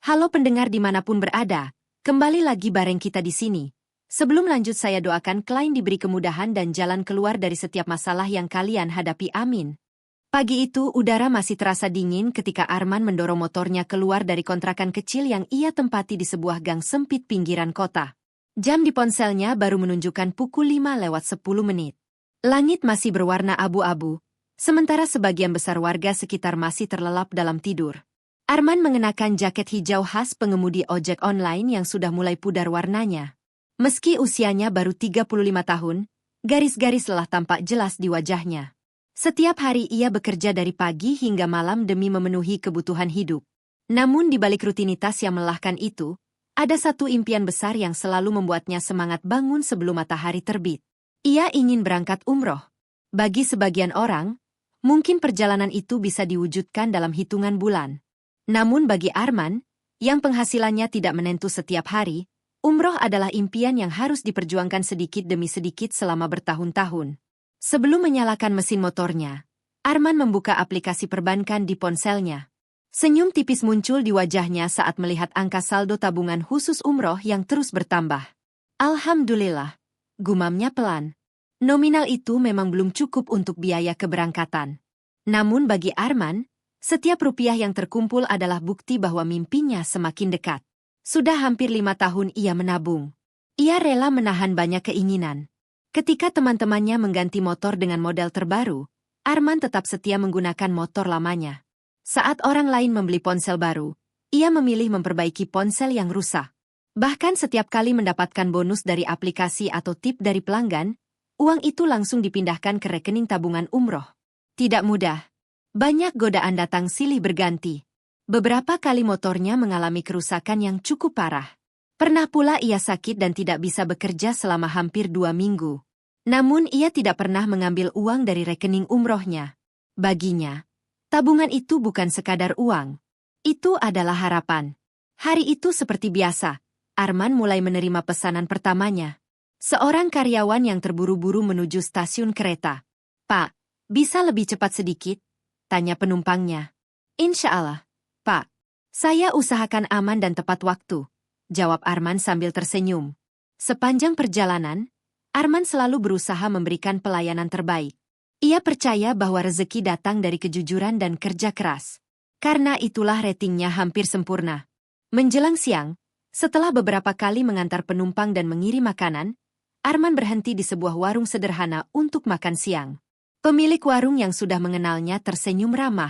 Halo pendengar dimanapun berada, kembali lagi bareng kita di sini. Sebelum lanjut saya doakan klien diberi kemudahan dan jalan keluar dari setiap masalah yang kalian hadapi, amin. Pagi itu udara masih terasa dingin ketika Arman mendorong motornya keluar dari kontrakan kecil yang ia tempati di sebuah gang sempit pinggiran kota. Jam di ponselnya baru menunjukkan pukul 5:10. Langit masih berwarna abu-abu, sementara sebagian besar warga sekitar masih terlelap dalam tidur. Arman mengenakan jaket hijau khas pengemudi ojek online yang sudah mulai pudar warnanya. Meski usianya baru 35 tahun, garis-garis lelah tampak jelas di wajahnya. Setiap hari ia bekerja dari pagi hingga malam demi memenuhi kebutuhan hidup. Namun di balik rutinitas yang melelahkan itu, ada satu impian besar yang selalu membuatnya semangat bangun sebelum matahari terbit. Ia ingin berangkat umroh. Bagi sebagian orang, mungkin perjalanan itu bisa diwujudkan dalam hitungan bulan. Namun bagi Arman, yang penghasilannya tidak menentu setiap hari, umroh adalah impian yang harus diperjuangkan sedikit demi sedikit selama bertahun-tahun. Sebelum menyalakan mesin motornya, Arman membuka aplikasi perbankan di ponselnya. Senyum tipis muncul di wajahnya saat melihat angka saldo tabungan khusus umroh yang terus bertambah. Alhamdulillah, gumamnya pelan. Nominal itu memang belum cukup untuk biaya keberangkatan. Namun bagi Arman, setiap rupiah yang terkumpul adalah bukti bahwa mimpinya semakin dekat. Sudah hampir 5 tahun ia menabung. Ia rela menahan banyak keinginan. Ketika teman-temannya mengganti motor dengan model terbaru, Arman tetap setia menggunakan motor lamanya. Saat orang lain membeli ponsel baru, ia memilih memperbaiki ponsel yang rusak. Bahkan setiap kali mendapatkan bonus dari aplikasi atau tip dari pelanggan, uang itu langsung dipindahkan ke rekening tabungan umroh. Tidak mudah. Banyak godaan datang silih berganti. Beberapa kali motornya mengalami kerusakan yang cukup parah. Pernah pula ia sakit dan tidak bisa bekerja selama hampir 2 minggu. Namun ia tidak pernah mengambil uang dari rekening umrohnya. Baginya, tabungan itu bukan sekadar uang. Itu adalah harapan. Hari itu seperti biasa, Arman mulai menerima pesanan pertamanya. Seorang karyawan yang terburu-buru menuju stasiun kereta. "Pak, bisa lebih cepat sedikit?" tanya penumpangnya. "Insya Allah, Pak. Saya usahakan aman dan tepat waktu," jawab Arman sambil tersenyum. Sepanjang perjalanan, Arman selalu berusaha memberikan pelayanan terbaik. Ia percaya bahwa rezeki datang dari kejujuran dan kerja keras. Karena itulah ratingnya hampir sempurna. Menjelang siang, setelah beberapa kali mengantar penumpang dan mengirim makanan, Arman berhenti di sebuah warung sederhana untuk makan siang. Pemilik warung yang sudah mengenalnya tersenyum ramah.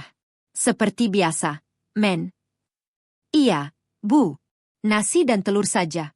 "Seperti biasa, men." "Iya, Bu. Nasi dan telur saja."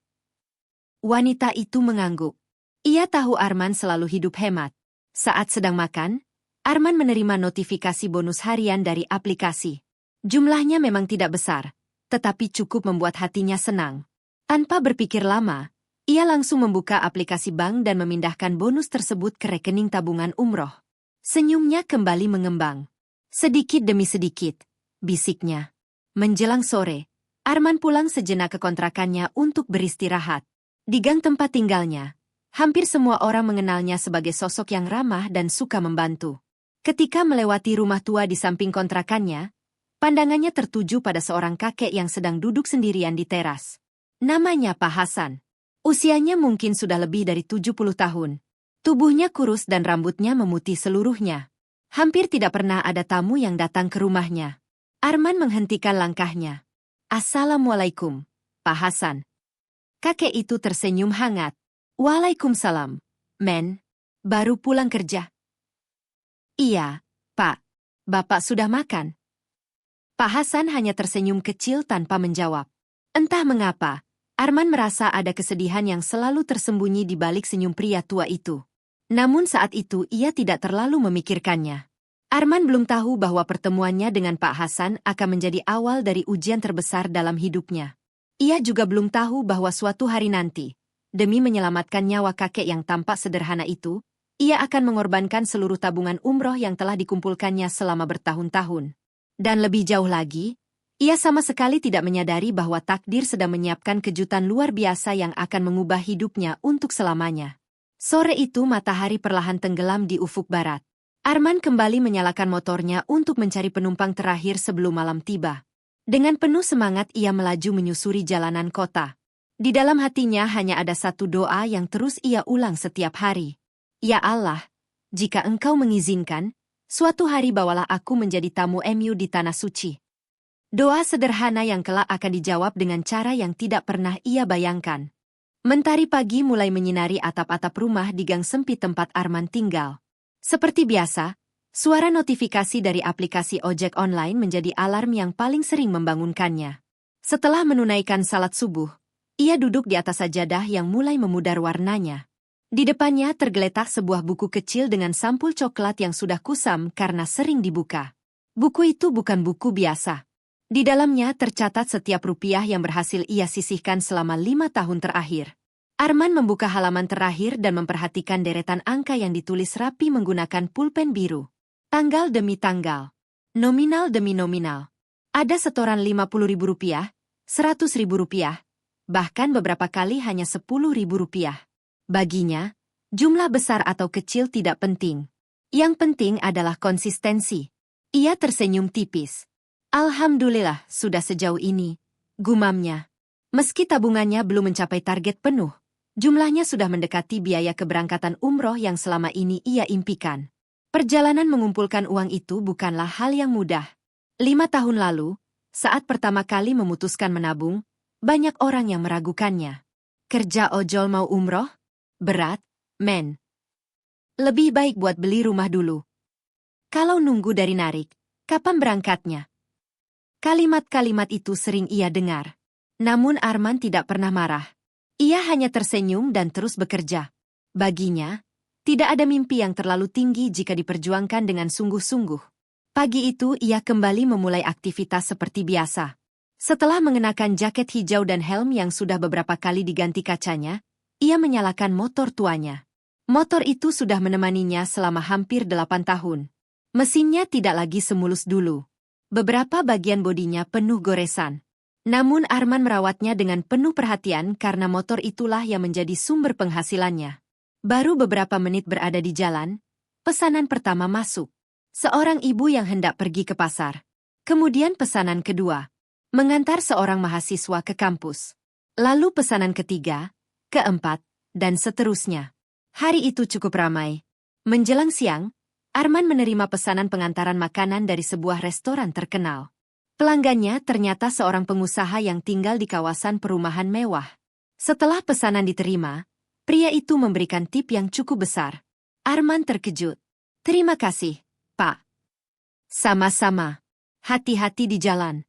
Wanita itu mengangguk. Ia tahu Arman selalu hidup hemat. Saat sedang makan, Arman menerima notifikasi bonus harian dari aplikasi. Jumlahnya memang tidak besar, tetapi cukup membuat hatinya senang. Tanpa berpikir lama, ia langsung membuka aplikasi bank dan memindahkan bonus tersebut ke rekening tabungan umroh. Senyumnya kembali mengembang. "Sedikit demi sedikit," bisiknya. Menjelang sore, Arman pulang sejenak ke kontrakannya untuk beristirahat. Di gang tempat tinggalnya, hampir semua orang mengenalnya sebagai sosok yang ramah dan suka membantu. Ketika melewati rumah tua di samping kontrakannya, pandangannya tertuju pada seorang kakek yang sedang duduk sendirian di teras. Namanya Pak Hasan. Usianya mungkin sudah lebih dari 70 tahun. Tubuhnya kurus dan rambutnya memutih seluruhnya. Hampir tidak pernah ada tamu yang datang ke rumahnya. Arman menghentikan langkahnya. "Assalamualaikum, Pak Hasan." Kakek itu tersenyum hangat. "Waalaikumsalam, men. Baru pulang kerja?" "Iya, Pak. Bapak sudah makan?" Pak Hasan hanya tersenyum kecil tanpa menjawab. Entah mengapa, Arman merasa ada kesedihan yang selalu tersembunyi di balik senyum pria tua itu. Namun saat itu ia tidak terlalu memikirkannya. Arman belum tahu bahwa pertemuannya dengan Pak Hasan akan menjadi awal dari ujian terbesar dalam hidupnya. Ia juga belum tahu bahwa suatu hari nanti, demi menyelamatkan nyawa kakek yang tampak sederhana itu, ia akan mengorbankan seluruh tabungan umroh yang telah dikumpulkannya selama bertahun-tahun. Dan lebih jauh lagi, ia sama sekali tidak menyadari bahwa takdir sedang menyiapkan kejutan luar biasa yang akan mengubah hidupnya untuk selamanya. Sore itu matahari perlahan tenggelam di ufuk barat. Arman kembali menyalakan motornya untuk mencari penumpang terakhir sebelum malam tiba. Dengan penuh semangat ia melaju menyusuri jalanan kota. Di dalam hatinya hanya ada satu doa yang terus ia ulang setiap hari. Ya Allah, jika Engkau mengizinkan, suatu hari bawalah aku menjadi tamu MU di Tanah Suci. Doa sederhana yang kelak akan dijawab dengan cara yang tidak pernah ia bayangkan. Mentari pagi mulai menyinari atap-atap rumah di gang sempit tempat Arman tinggal. Seperti biasa, suara notifikasi dari aplikasi ojek online menjadi alarm yang paling sering membangunkannya. Setelah menunaikan salat subuh, ia duduk di atas sajadah yang mulai memudar warnanya. Di depannya tergeletak sebuah buku kecil dengan sampul coklat yang sudah kusam karena sering dibuka. Buku itu bukan buku biasa. Di dalamnya tercatat setiap rupiah yang berhasil ia sisihkan selama 5 tahun terakhir. Arman membuka halaman terakhir dan memperhatikan deretan angka yang ditulis rapi menggunakan pulpen biru. Tanggal demi tanggal. Nominal demi nominal. Ada setoran Rp50.000, Rp100.000, bahkan beberapa kali hanya Rp10.000. Baginya, jumlah besar atau kecil tidak penting. Yang penting adalah konsistensi. Ia tersenyum tipis. Alhamdulillah, sudah sejauh ini, gumamnya. Meski tabungannya belum mencapai target penuh, jumlahnya sudah mendekati biaya keberangkatan umroh yang selama ini ia impikan. Perjalanan mengumpulkan uang itu bukanlah hal yang mudah. 5 tahun lalu, saat pertama kali memutuskan menabung, banyak orang yang meragukannya. Kerja ojol mau umroh? Berat, men. Lebih baik buat beli rumah dulu. Kalau nunggu dari narik, kapan berangkatnya? Kalimat-kalimat itu sering ia dengar. Namun Arman tidak pernah marah. Ia hanya tersenyum dan terus bekerja. Baginya, tidak ada mimpi yang terlalu tinggi jika diperjuangkan dengan sungguh-sungguh. Pagi itu ia kembali memulai aktivitas seperti biasa. Setelah mengenakan jaket hijau dan helm yang sudah beberapa kali diganti kacanya, ia menyalakan motor tuanya. Motor itu sudah menemaninya selama hampir 8 tahun. Mesinnya tidak lagi semulus dulu. Beberapa bagian bodinya penuh goresan. Namun Arman merawatnya dengan penuh perhatian karena motor itulah yang menjadi sumber penghasilannya. Baru beberapa menit berada di jalan, pesanan pertama masuk. Seorang ibu yang hendak pergi ke pasar. Kemudian pesanan kedua, mengantar seorang mahasiswa ke kampus. Lalu pesanan ketiga, keempat, dan seterusnya. Hari itu cukup ramai. Menjelang siang, Arman menerima pesanan pengantaran makanan dari sebuah restoran terkenal. Pelanggannya ternyata seorang pengusaha yang tinggal di kawasan perumahan mewah. Setelah pesanan diterima, pria itu memberikan tip yang cukup besar. Arman terkejut. "Terima kasih, Pak." "Sama-sama. Hati-hati di jalan."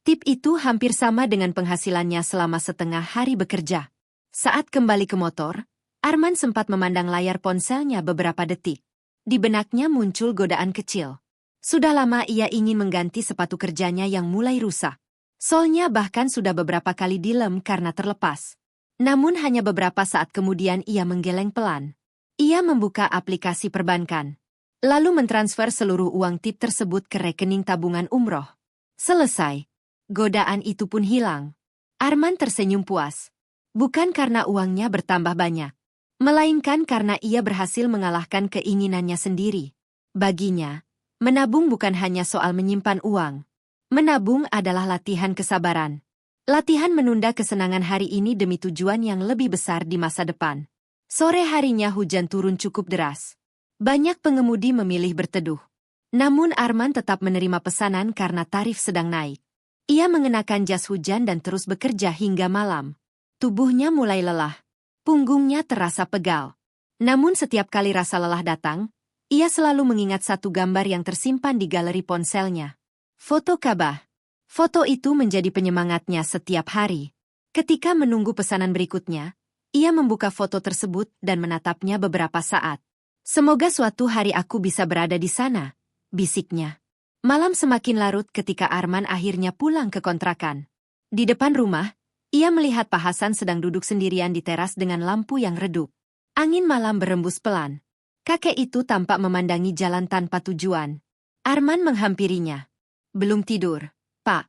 Tip itu hampir sama dengan penghasilannya selama setengah hari bekerja. Saat kembali ke motor, Arman sempat memandang layar ponselnya beberapa detik. Di benaknya muncul godaan kecil. Sudah lama ia ingin mengganti sepatu kerjanya yang mulai rusak. Solnya bahkan sudah beberapa kali dilem karena terlepas. Namun hanya beberapa saat kemudian ia menggeleng pelan. Ia membuka aplikasi perbankan. Lalu mentransfer seluruh uang tip tersebut ke rekening tabungan umroh. Selesai. Godaan itu pun hilang. Arman tersenyum puas. Bukan karena uangnya bertambah banyak, melainkan karena ia berhasil mengalahkan keinginannya sendiri. Baginya, menabung bukan hanya soal menyimpan uang. Menabung adalah latihan kesabaran. Latihan menunda kesenangan hari ini demi tujuan yang lebih besar di masa depan. Sore harinya hujan turun cukup deras. Banyak pengemudi memilih berteduh. Namun Arman tetap menerima pesanan karena tarif sedang naik. Ia mengenakan jas hujan dan terus bekerja hingga malam. Tubuhnya mulai lelah. Punggungnya terasa pegal. Namun setiap kali rasa lelah datang, ia selalu mengingat satu gambar yang tersimpan di galeri ponselnya. Foto Ka'bah. Foto itu menjadi penyemangatnya setiap hari. Ketika menunggu pesanan berikutnya, ia membuka foto tersebut dan menatapnya beberapa saat. "Semoga suatu hari aku bisa berada di sana," bisiknya. Malam semakin larut ketika Arman akhirnya pulang ke kontrakan. Di depan rumah, ia melihat Pak Hasan sedang duduk sendirian di teras dengan lampu yang redup. Angin malam berembus pelan. Kakek itu tampak memandangi jalan tanpa tujuan. Arman menghampirinya. "Belum tidur, Pak?"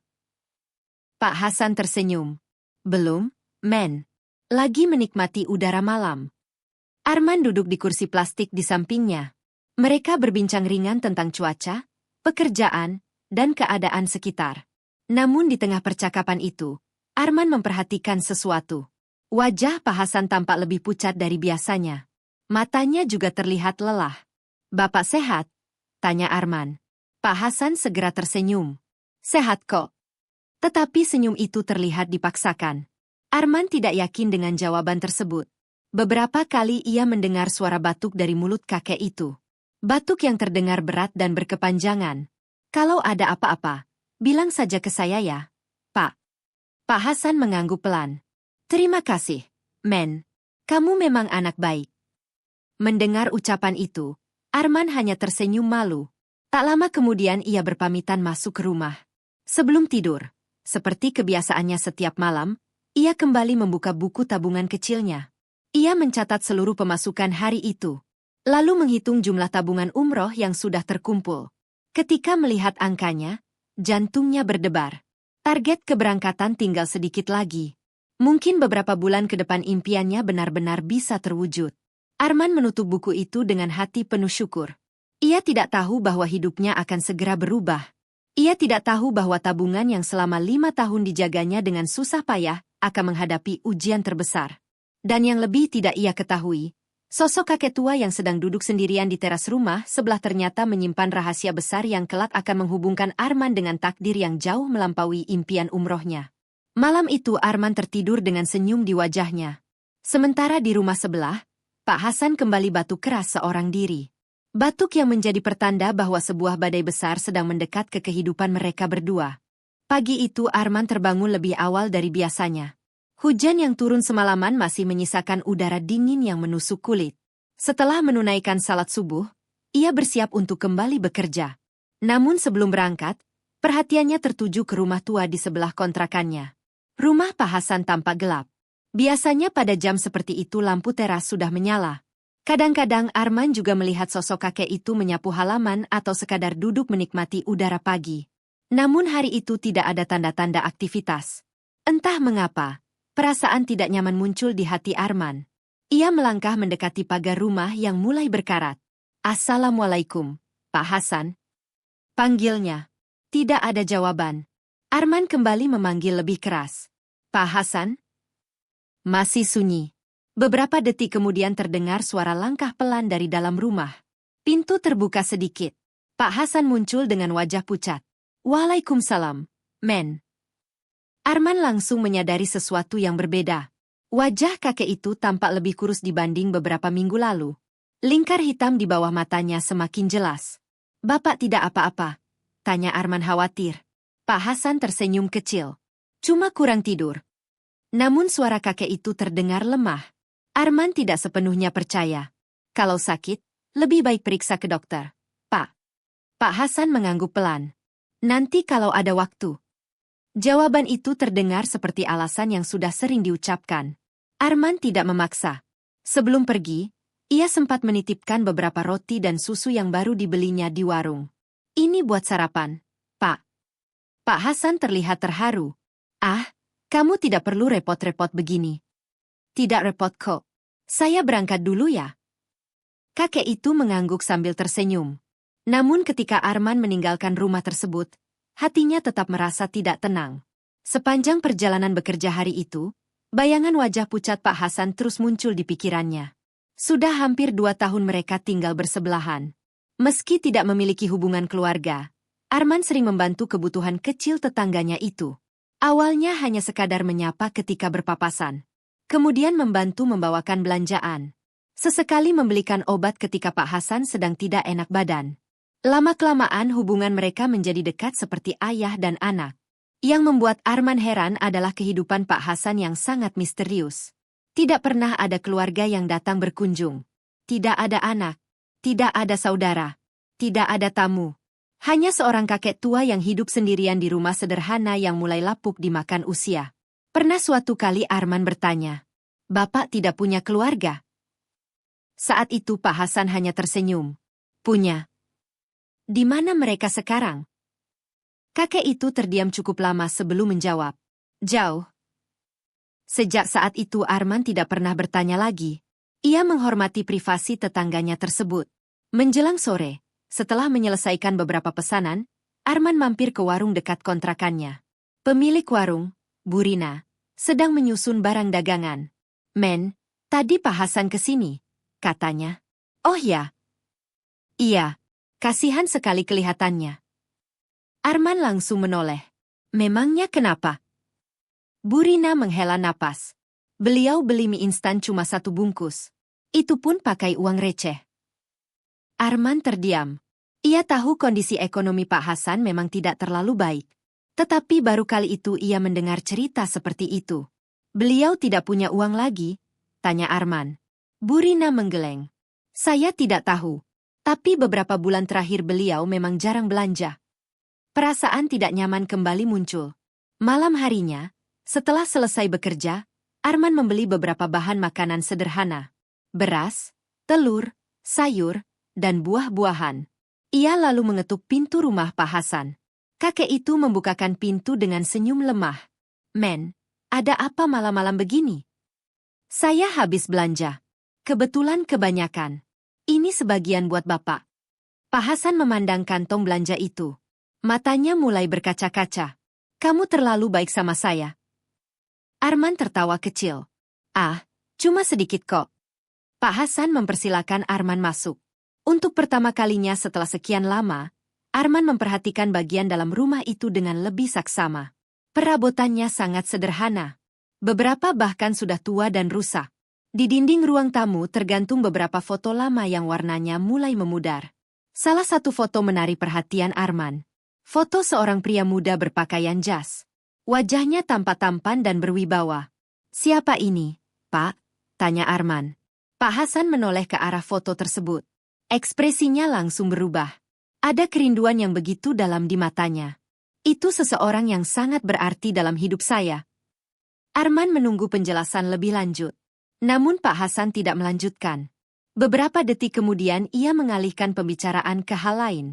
Pak Hasan tersenyum. "Belum, men. Lagi menikmati udara malam." Arman duduk di kursi plastik di sampingnya. Mereka berbincang ringan tentang cuaca, pekerjaan, dan keadaan sekitar. Namun di tengah percakapan itu, Arman memperhatikan sesuatu. Wajah Pak Hasan tampak lebih pucat dari biasanya. Matanya juga terlihat lelah. "Bapak sehat?" tanya Arman. Pak Hasan segera tersenyum. "Sehat kok." Tetapi senyum itu terlihat dipaksakan. Arman tidak yakin dengan jawaban tersebut. Beberapa kali ia mendengar suara batuk dari mulut kakek itu. Batuk yang terdengar berat dan berkepanjangan. "Kalau ada apa-apa, bilang saja ke saya ya, Pak." Pak Hasan mengangguk pelan. "Terima kasih, Men. Kamu memang anak baik." Mendengar ucapan itu, Arman hanya tersenyum malu. Tak lama kemudian ia berpamitan masuk ke rumah. Sebelum tidur, seperti kebiasaannya setiap malam, ia kembali membuka buku tabungan kecilnya. Ia mencatat seluruh pemasukan hari itu, lalu menghitung jumlah tabungan umroh yang sudah terkumpul. Ketika melihat angkanya, jantungnya berdebar. Target keberangkatan tinggal sedikit lagi. Mungkin beberapa bulan ke depan impiannya benar-benar bisa terwujud. Arman menutup buku itu dengan hati penuh syukur. Ia tidak tahu bahwa hidupnya akan segera berubah. Ia tidak tahu bahwa tabungan yang selama 5 tahun dijaganya dengan susah payah akan menghadapi ujian terbesar. Dan yang lebih tidak ia ketahui, sosok kakek tua yang sedang duduk sendirian di teras rumah sebelah ternyata menyimpan rahasia besar yang kelak akan menghubungkan Arman dengan takdir yang jauh melampaui impian umrohnya. Malam itu Arman tertidur dengan senyum di wajahnya. Sementara di rumah sebelah, Pak Hasan kembali batuk keras seorang diri. Batuk yang menjadi pertanda bahwa sebuah badai besar sedang mendekat ke kehidupan mereka berdua. Pagi itu Arman terbangun lebih awal dari biasanya. Hujan yang turun semalaman masih menyisakan udara dingin yang menusuk kulit. Setelah menunaikan salat subuh, ia bersiap untuk kembali bekerja. Namun sebelum berangkat, perhatiannya tertuju ke rumah tua di sebelah kontrakannya. Rumah Pak Hasan tampak gelap. Biasanya pada jam seperti itu lampu teras sudah menyala. Kadang-kadang Arman juga melihat sosok kakek itu menyapu halaman atau sekadar duduk menikmati udara pagi. Namun hari itu tidak ada tanda-tanda aktivitas. Entah mengapa, perasaan tidak nyaman muncul di hati Arman. Ia melangkah mendekati pagar rumah yang mulai berkarat. "Assalamualaikum, Pak Hasan." Panggilnya. Tidak ada jawaban. Arman kembali memanggil lebih keras. "Pak Hasan?" Masih sunyi. Beberapa detik kemudian terdengar suara langkah pelan dari dalam rumah. Pintu terbuka sedikit. Pak Hasan muncul dengan wajah pucat. "Waalaikumsalam, Men." Arman langsung menyadari sesuatu yang berbeda. Wajah kakek itu tampak lebih kurus dibanding beberapa minggu lalu. Lingkar hitam di bawah matanya semakin jelas. "Bapak tidak apa-apa?" tanya Arman khawatir. Pak Hasan tersenyum kecil. "Cuma kurang tidur." Namun suara kakek itu terdengar lemah. Arman tidak sepenuhnya percaya. "Kalau sakit, lebih baik periksa ke dokter, Pak." Pak Hasan mengangguk pelan. "Nanti kalau ada waktu." Jawaban itu terdengar seperti alasan yang sudah sering diucapkan. Arman tidak memaksa. Sebelum pergi, ia sempat menitipkan beberapa roti dan susu yang baru dibelinya di warung. "Ini buat sarapan, Pak." Pak Hasan terlihat terharu. "Ah, kamu tidak perlu repot-repot begini." "Tidak repot kok. Saya berangkat dulu ya." Kakek itu mengangguk sambil tersenyum. Namun ketika Arman meninggalkan rumah tersebut, hatinya tetap merasa tidak tenang. Sepanjang perjalanan bekerja hari itu, bayangan wajah pucat Pak Hasan terus muncul di pikirannya. Sudah hampir 2 tahun mereka tinggal bersebelahan. Meski tidak memiliki hubungan keluarga, Arman sering membantu kebutuhan kecil tetangganya itu. Awalnya hanya sekadar menyapa ketika berpapasan. Kemudian membantu membawakan belanjaan. Sesekali membelikan obat ketika Pak Hasan sedang tidak enak badan. Lama-kelamaan hubungan mereka menjadi dekat seperti ayah dan anak. Yang membuat Arman heran adalah kehidupan Pak Hasan yang sangat misterius. Tidak pernah ada keluarga yang datang berkunjung. Tidak ada anak. Tidak ada saudara. Tidak ada tamu. Hanya seorang kakek tua yang hidup sendirian di rumah sederhana yang mulai lapuk dimakan usia. Pernah suatu kali Arman bertanya, "Bapak tidak punya keluarga?" Saat itu Pak Hasan hanya tersenyum. "Punya." "Di mana mereka sekarang?" Kakek itu terdiam cukup lama sebelum menjawab. "Jauh." Sejak saat itu Arman tidak pernah bertanya lagi. Ia menghormati privasi tetangganya tersebut. Menjelang sore, setelah menyelesaikan beberapa pesanan, Arman mampir ke warung dekat kontrakannya. Pemilik warung, Bu Rina, sedang menyusun barang dagangan. Men, tadi Pak Hasan kesini, katanya. Oh ya? Iya, kasihan sekali kelihatannya. Arman langsung menoleh. Memangnya kenapa? Bu Rina menghela napas. Beliau beli mie instan cuma 1 bungkus. Itu pun pakai uang receh. Arman terdiam. Ia tahu kondisi ekonomi Pak Hasan memang tidak terlalu baik. Tetapi baru kali itu ia mendengar cerita seperti itu. Beliau tidak punya uang lagi? Tanya Arman. Bu Rina menggeleng. Saya tidak tahu. Tapi beberapa bulan terakhir beliau memang jarang belanja. Perasaan tidak nyaman kembali muncul. Malam harinya, setelah selesai bekerja, Arman membeli beberapa bahan makanan sederhana. Beras, telur, sayur, dan buah-buahan. Ia lalu mengetuk pintu rumah Pak Hasan. Kakek itu membukakan pintu dengan senyum lemah. Men, ada apa malam-malam begini? Saya habis belanja. Kebetulan kebanyakan. Ini sebagian buat Bapak. Pak Hasan memandang kantong belanja itu. Matanya mulai berkaca-kaca. Kamu terlalu baik sama saya. Arman tertawa kecil. Ah, cuma sedikit kok. Pak Hasan mempersilakan Arman masuk. Untuk pertama kalinya setelah sekian lama, Arman memperhatikan bagian dalam rumah itu dengan lebih saksama. Perabotannya sangat sederhana. Beberapa bahkan sudah tua dan rusak. Di dinding ruang tamu tergantung beberapa foto lama yang warnanya mulai memudar. Salah satu foto menarik perhatian Arman. Foto seorang pria muda berpakaian jas. Wajahnya tampan dan berwibawa. Siapa ini, Pak? Tanya Arman. Pak Hasan menoleh ke arah foto tersebut. Ekspresinya langsung berubah. Ada kerinduan yang begitu dalam di matanya. Itu seseorang yang sangat berarti dalam hidup saya. Arman menunggu penjelasan lebih lanjut. Namun Pak Hasan tidak melanjutkan. Beberapa detik kemudian ia mengalihkan pembicaraan ke hal lain.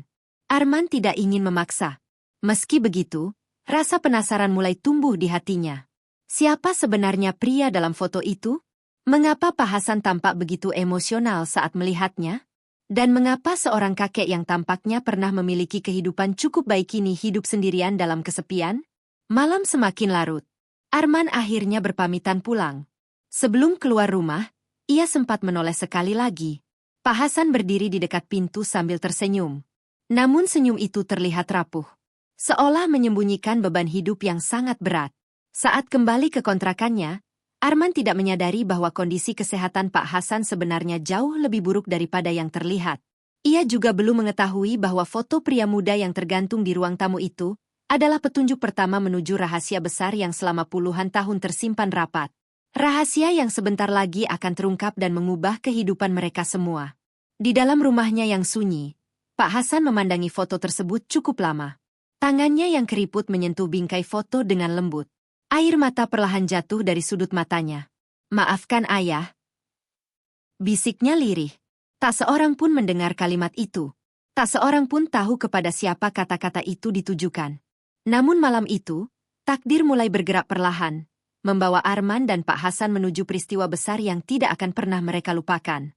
Arman tidak ingin memaksa. Meski begitu, rasa penasaran mulai tumbuh di hatinya. Siapa sebenarnya pria dalam foto itu? Mengapa Pak Hasan tampak begitu emosional saat melihatnya? Dan mengapa seorang kakek yang tampaknya pernah memiliki kehidupan cukup baik ini hidup sendirian dalam kesepian? Malam semakin larut. Arman akhirnya berpamitan pulang. Sebelum keluar rumah, ia sempat menoleh sekali lagi. Pak Hasan berdiri di dekat pintu sambil tersenyum. Namun senyum itu terlihat rapuh. Seolah menyembunyikan beban hidup yang sangat berat. Saat kembali ke kontrakannya, Arman tidak menyadari bahwa kondisi kesehatan Pak Hasan sebenarnya jauh lebih buruk daripada yang terlihat. Ia juga belum mengetahui bahwa foto pria muda yang tergantung di ruang tamu itu adalah petunjuk pertama menuju rahasia besar yang selama puluhan tahun tersimpan rapat. Rahasia yang sebentar lagi akan terungkap dan mengubah kehidupan mereka semua. Di dalam rumahnya yang sunyi, Pak Hasan memandangi foto tersebut cukup lama. Tangannya yang keriput menyentuh bingkai foto dengan lembut. Air mata perlahan jatuh dari sudut matanya. Maafkan ayah. Bisiknya lirih. Tak seorang pun mendengar kalimat itu. Tak seorang pun tahu kepada siapa kata-kata itu ditujukan. Namun malam itu, takdir mulai bergerak perlahan, membawa Arman dan Pak Hasan menuju peristiwa besar yang tidak akan pernah mereka lupakan.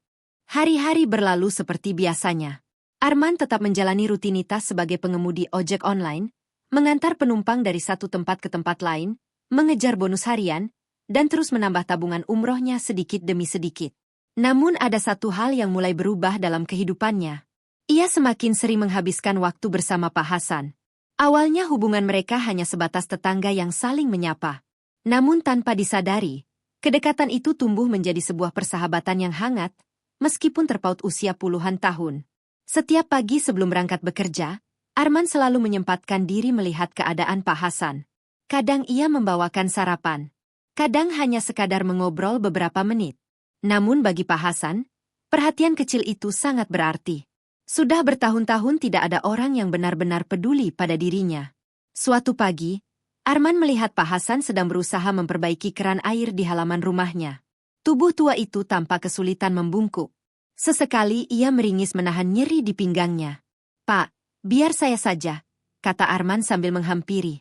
Hari-hari berlalu seperti biasanya. Arman tetap menjalani rutinitas sebagai pengemudi ojek online, mengantar penumpang dari satu tempat ke tempat lain, mengejar bonus harian, dan terus menambah tabungan umrohnya sedikit demi sedikit. Namun ada satu hal yang mulai berubah dalam kehidupannya. Ia semakin sering menghabiskan waktu bersama Pak Hasan. Awalnya hubungan mereka hanya sebatas tetangga yang saling menyapa. Namun tanpa disadari, kedekatan itu tumbuh menjadi sebuah persahabatan yang hangat, meskipun terpaut usia puluhan tahun. Setiap pagi sebelum berangkat bekerja, Arman selalu menyempatkan diri melihat keadaan Pak Hasan. Kadang ia membawakan sarapan. Kadang hanya sekadar mengobrol beberapa menit. Namun bagi Pak Hasan, perhatian kecil itu sangat berarti. Sudah bertahun-tahun tidak ada orang yang benar-benar peduli pada dirinya. Suatu pagi, Arman melihat Pak Hasan sedang berusaha memperbaiki keran air di halaman rumahnya. Tubuh tua itu tampak kesulitan membungkuk. Sesekali ia meringis menahan nyeri di pinggangnya. Pak, biar saya saja, kata Arman sambil menghampiri.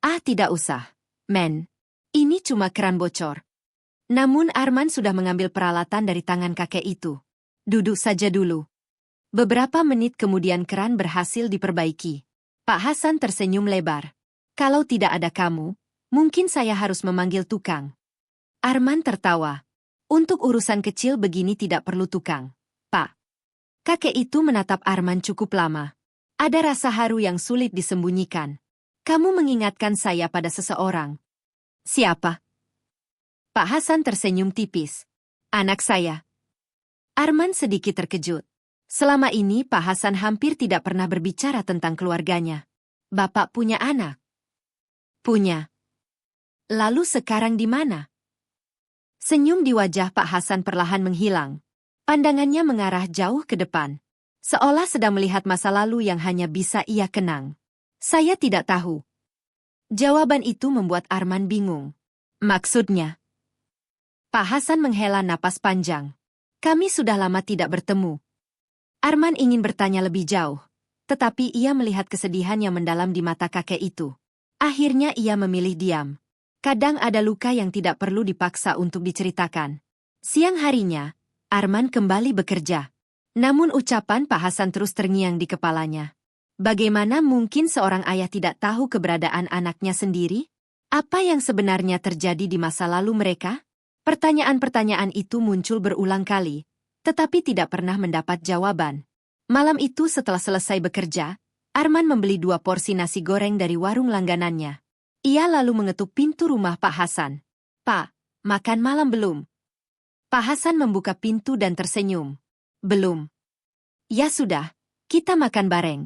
Ah, tidak usah, men. Ini cuma keran bocor. Namun Arman sudah mengambil peralatan dari tangan kakek itu. Duduk saja dulu. Beberapa menit kemudian keran berhasil diperbaiki. Pak Hasan tersenyum lebar. Kalau tidak ada kamu, mungkin saya harus memanggil tukang. Arman tertawa. Untuk urusan kecil begini tidak perlu tukang, Pak. Kakek itu menatap Arman cukup lama. Ada rasa haru yang sulit disembunyikan. Kamu mengingatkan saya pada seseorang. Siapa? Pak Hasan tersenyum tipis. Anak saya. Arman sedikit terkejut. Selama ini Pak Hasan hampir tidak pernah berbicara tentang keluarganya. Bapak punya anak? Punya. Lalu sekarang di mana? Senyum di wajah Pak Hasan perlahan menghilang. Pandangannya mengarah jauh ke depan. Seolah sedang melihat masa lalu yang hanya bisa ia kenang. Saya tidak tahu. Jawaban itu membuat Arman bingung. Maksudnya? Pak Hasan menghela napas panjang. Kami sudah lama tidak bertemu. Arman ingin bertanya lebih jauh, tetapi ia melihat kesedihan yang mendalam di mata kakek itu. Akhirnya ia memilih diam. Kadang ada luka yang tidak perlu dipaksa untuk diceritakan. Siang harinya, Arman kembali bekerja. Namun ucapan Pak Hasan terus terngiang di kepalanya. Bagaimana mungkin seorang ayah tidak tahu keberadaan anaknya sendiri? Apa yang sebenarnya terjadi di masa lalu mereka? Pertanyaan-pertanyaan itu muncul berulang kali, tetapi tidak pernah mendapat jawaban. Malam itu setelah selesai bekerja, Arman membeli 2 porsi nasi goreng dari warung langganannya. Ia lalu mengetuk pintu rumah Pak Hasan. Pak, makan malam belum? Pak Hasan membuka pintu dan tersenyum. Belum. Ya sudah, kita makan bareng.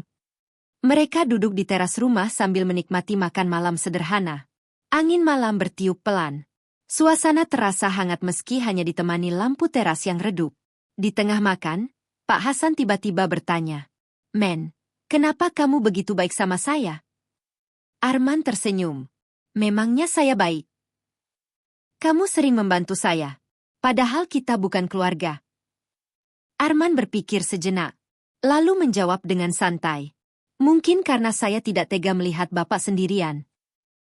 Mereka duduk di teras rumah sambil menikmati makan malam sederhana. Angin malam bertiup pelan. Suasana terasa hangat meski hanya ditemani lampu teras yang redup. Di tengah makan, Pak Hasan tiba-tiba bertanya, Men, kenapa kamu begitu baik sama saya? Arman tersenyum. Memangnya saya baik? Kamu sering membantu saya, padahal kita bukan keluarga. Arman berpikir sejenak, lalu menjawab dengan santai. Mungkin karena saya tidak tega melihat Bapak sendirian.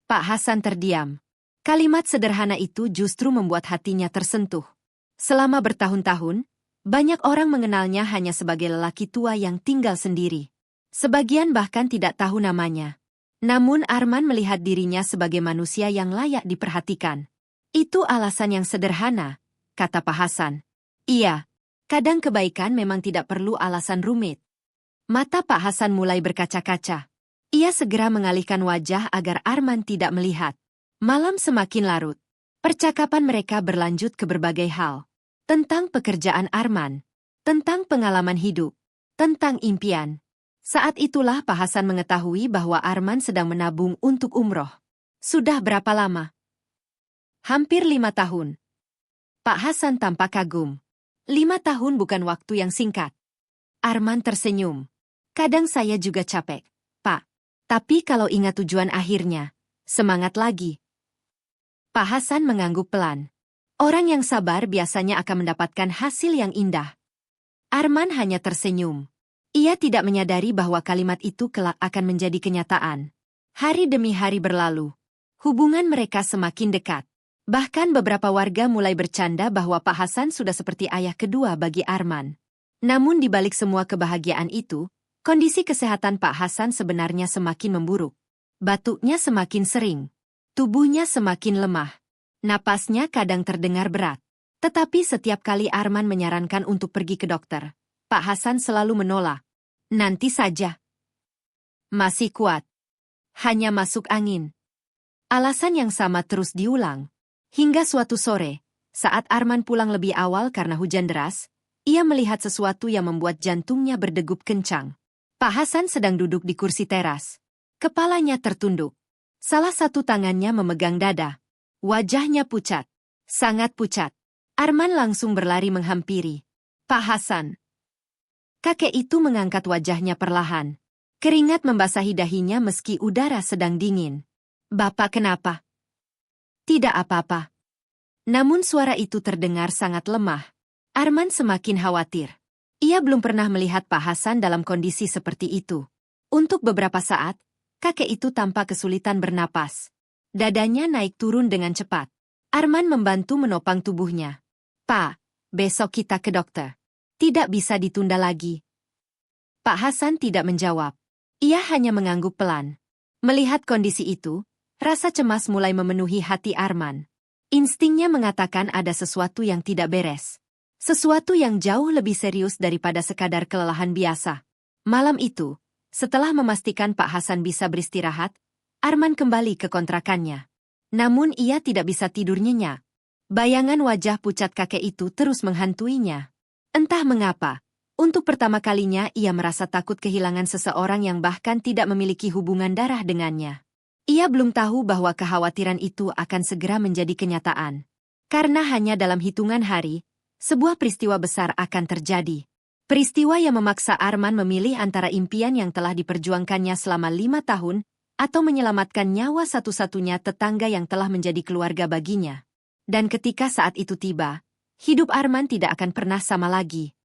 Pak Hasan terdiam. Kalimat sederhana itu justru membuat hatinya tersentuh. Selama bertahun-tahun, banyak orang mengenalnya hanya sebagai lelaki tua yang tinggal sendiri. Sebagian bahkan tidak tahu namanya. Namun Arman melihat dirinya sebagai manusia yang layak diperhatikan. Itu alasan yang sederhana, kata Pak Hasan. Iya, kadang kebaikan memang tidak perlu alasan rumit. Mata Pak Hasan mulai berkaca-kaca. Ia segera mengalihkan wajah agar Arman tidak melihat. Malam semakin larut. Percakapan mereka berlanjut ke berbagai hal. Tentang pekerjaan Arman. Tentang pengalaman hidup. Tentang impian. Saat itulah Pak Hasan mengetahui bahwa Arman sedang menabung untuk umroh. Sudah berapa lama? Hampir 5 tahun. Pak Hasan tampak kagum. 5 tahun bukan waktu yang singkat. Arman tersenyum. Kadang saya juga capek, Pak. Tapi kalau ingat tujuan akhirnya, semangat lagi. Pak Hasan mengangguk pelan. Orang yang sabar biasanya akan mendapatkan hasil yang indah. Arman hanya tersenyum. Ia tidak menyadari bahwa kalimat itu kelak akan menjadi kenyataan. Hari demi hari berlalu. Hubungan mereka semakin dekat. Bahkan beberapa warga mulai bercanda bahwa Pak Hasan sudah seperti ayah kedua bagi Arman. Namun di balik semua kebahagiaan itu, kondisi kesehatan Pak Hasan sebenarnya semakin memburuk. Batuknya semakin sering. Tubuhnya semakin lemah. Napasnya kadang terdengar berat. Tetapi setiap kali Arman menyarankan untuk pergi ke dokter, Pak Hasan selalu menolak. Nanti saja. Masih kuat. Hanya masuk angin. Alasan yang sama terus diulang. Hingga suatu sore, saat Arman pulang lebih awal karena hujan deras, ia melihat sesuatu yang membuat jantungnya berdegup kencang. Pak Hasan sedang duduk di kursi teras. Kepalanya tertunduk. Salah satu tangannya memegang dada. Wajahnya pucat. Sangat pucat. Arman langsung berlari menghampiri. Pak Hasan. Kakek itu mengangkat wajahnya perlahan. Keringat membasahi dahinya meski udara sedang dingin. Bapak kenapa? Tidak apa-apa. Namun suara itu terdengar sangat lemah. Arman semakin khawatir. Ia belum pernah melihat Pak Hasan dalam kondisi seperti itu. Untuk beberapa saat, kakek itu tampak kesulitan bernapas. Dadanya naik turun dengan cepat. Arman membantu menopang tubuhnya. Pak, besok kita ke dokter. Tidak bisa ditunda lagi. Pak Hasan tidak menjawab. Ia hanya mengangguk pelan. Melihat kondisi itu, rasa cemas mulai memenuhi hati Arman. Instingnya mengatakan ada sesuatu yang tidak beres. Sesuatu yang jauh lebih serius daripada sekadar kelelahan biasa. Malam itu, setelah memastikan Pak Hasan bisa beristirahat, Arman kembali ke kontrakannya. Namun ia tidak bisa tidur nyenyak. Bayangan wajah pucat kakek itu terus menghantuinya. Entah mengapa, untuk pertama kalinya ia merasa takut kehilangan seseorang yang bahkan tidak memiliki hubungan darah dengannya. Ia belum tahu bahwa kekhawatiran itu akan segera menjadi kenyataan. Karena hanya dalam hitungan hari, sebuah peristiwa besar akan terjadi. Peristiwa yang memaksa Arman memilih antara impian yang telah diperjuangkannya selama 5 tahun, atau menyelamatkan nyawa satu-satunya tetangga yang telah menjadi keluarga baginya. Dan ketika saat itu tiba, hidup Arman tidak akan pernah sama lagi.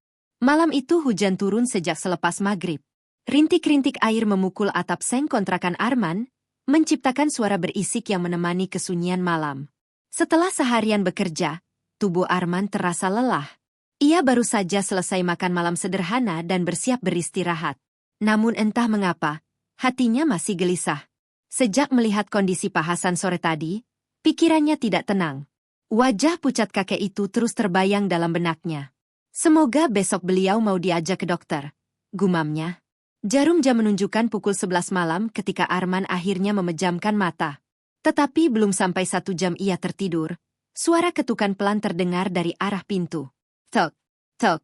Malam itu hujan turun sejak selepas maghrib. Rintik-rintik air memukul atap seng kontrakan Arman, menciptakan suara berisik yang menemani kesunyian malam. Setelah seharian bekerja, tubuh Arman terasa lelah. Ia baru saja selesai makan malam sederhana dan bersiap beristirahat. Namun entah mengapa, hatinya masih gelisah. Sejak melihat kondisi Pak Hasan sore tadi, pikirannya tidak tenang. Wajah pucat kakek itu terus terbayang dalam benaknya. Semoga besok beliau mau diajak ke dokter, gumamnya. Jarum jam menunjukkan pukul 11 malam ketika Arman akhirnya memejamkan mata. Tetapi belum sampai 1 jam ia tertidur, suara ketukan pelan terdengar dari arah pintu. Tok, tok,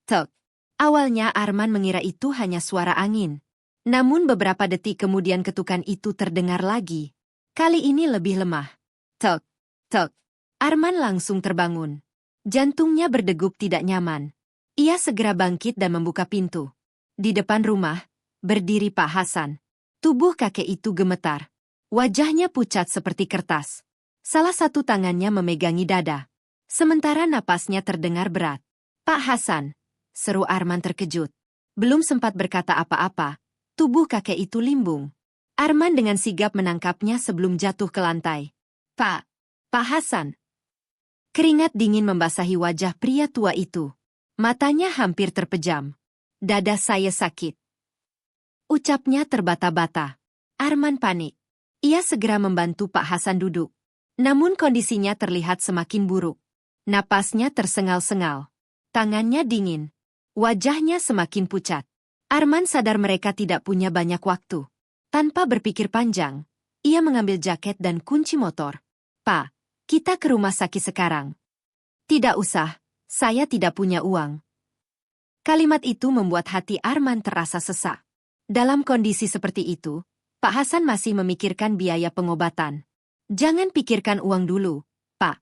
tok. Awalnya Arman mengira itu hanya suara angin. Namun beberapa detik kemudian ketukan itu terdengar lagi. Kali ini lebih lemah. Tok, tok. Arman langsung terbangun. Jantungnya berdegup tidak nyaman. Ia segera bangkit dan membuka pintu. Di depan rumah, berdiri Pak Hasan. Tubuh kakek itu gemetar. Wajahnya pucat seperti kertas. Salah satu tangannya memegangi dada. Sementara napasnya terdengar berat. Pak Hasan, seru Arman terkejut. Belum sempat berkata apa-apa, tubuh kakek itu limbung. Arman dengan sigap menangkapnya sebelum jatuh ke lantai. Pak Hasan. Keringat dingin membasahi wajah pria tua itu. Matanya hampir terpejam. Dada saya sakit. Ucapnya terbata-bata. Arman panik. Ia segera membantu Pak Hasan duduk. Namun kondisinya terlihat semakin buruk. Napasnya tersengal-sengal. Tangannya dingin. Wajahnya semakin pucat. Arman sadar mereka tidak punya banyak waktu. Tanpa berpikir panjang, ia mengambil jaket dan kunci motor. Pak, kita ke rumah sakit sekarang. Tidak usah, saya tidak punya uang. Kalimat itu membuat hati Arman terasa sesak. Dalam kondisi seperti itu, Pak Hasan masih memikirkan biaya pengobatan. Jangan pikirkan uang dulu, Pak.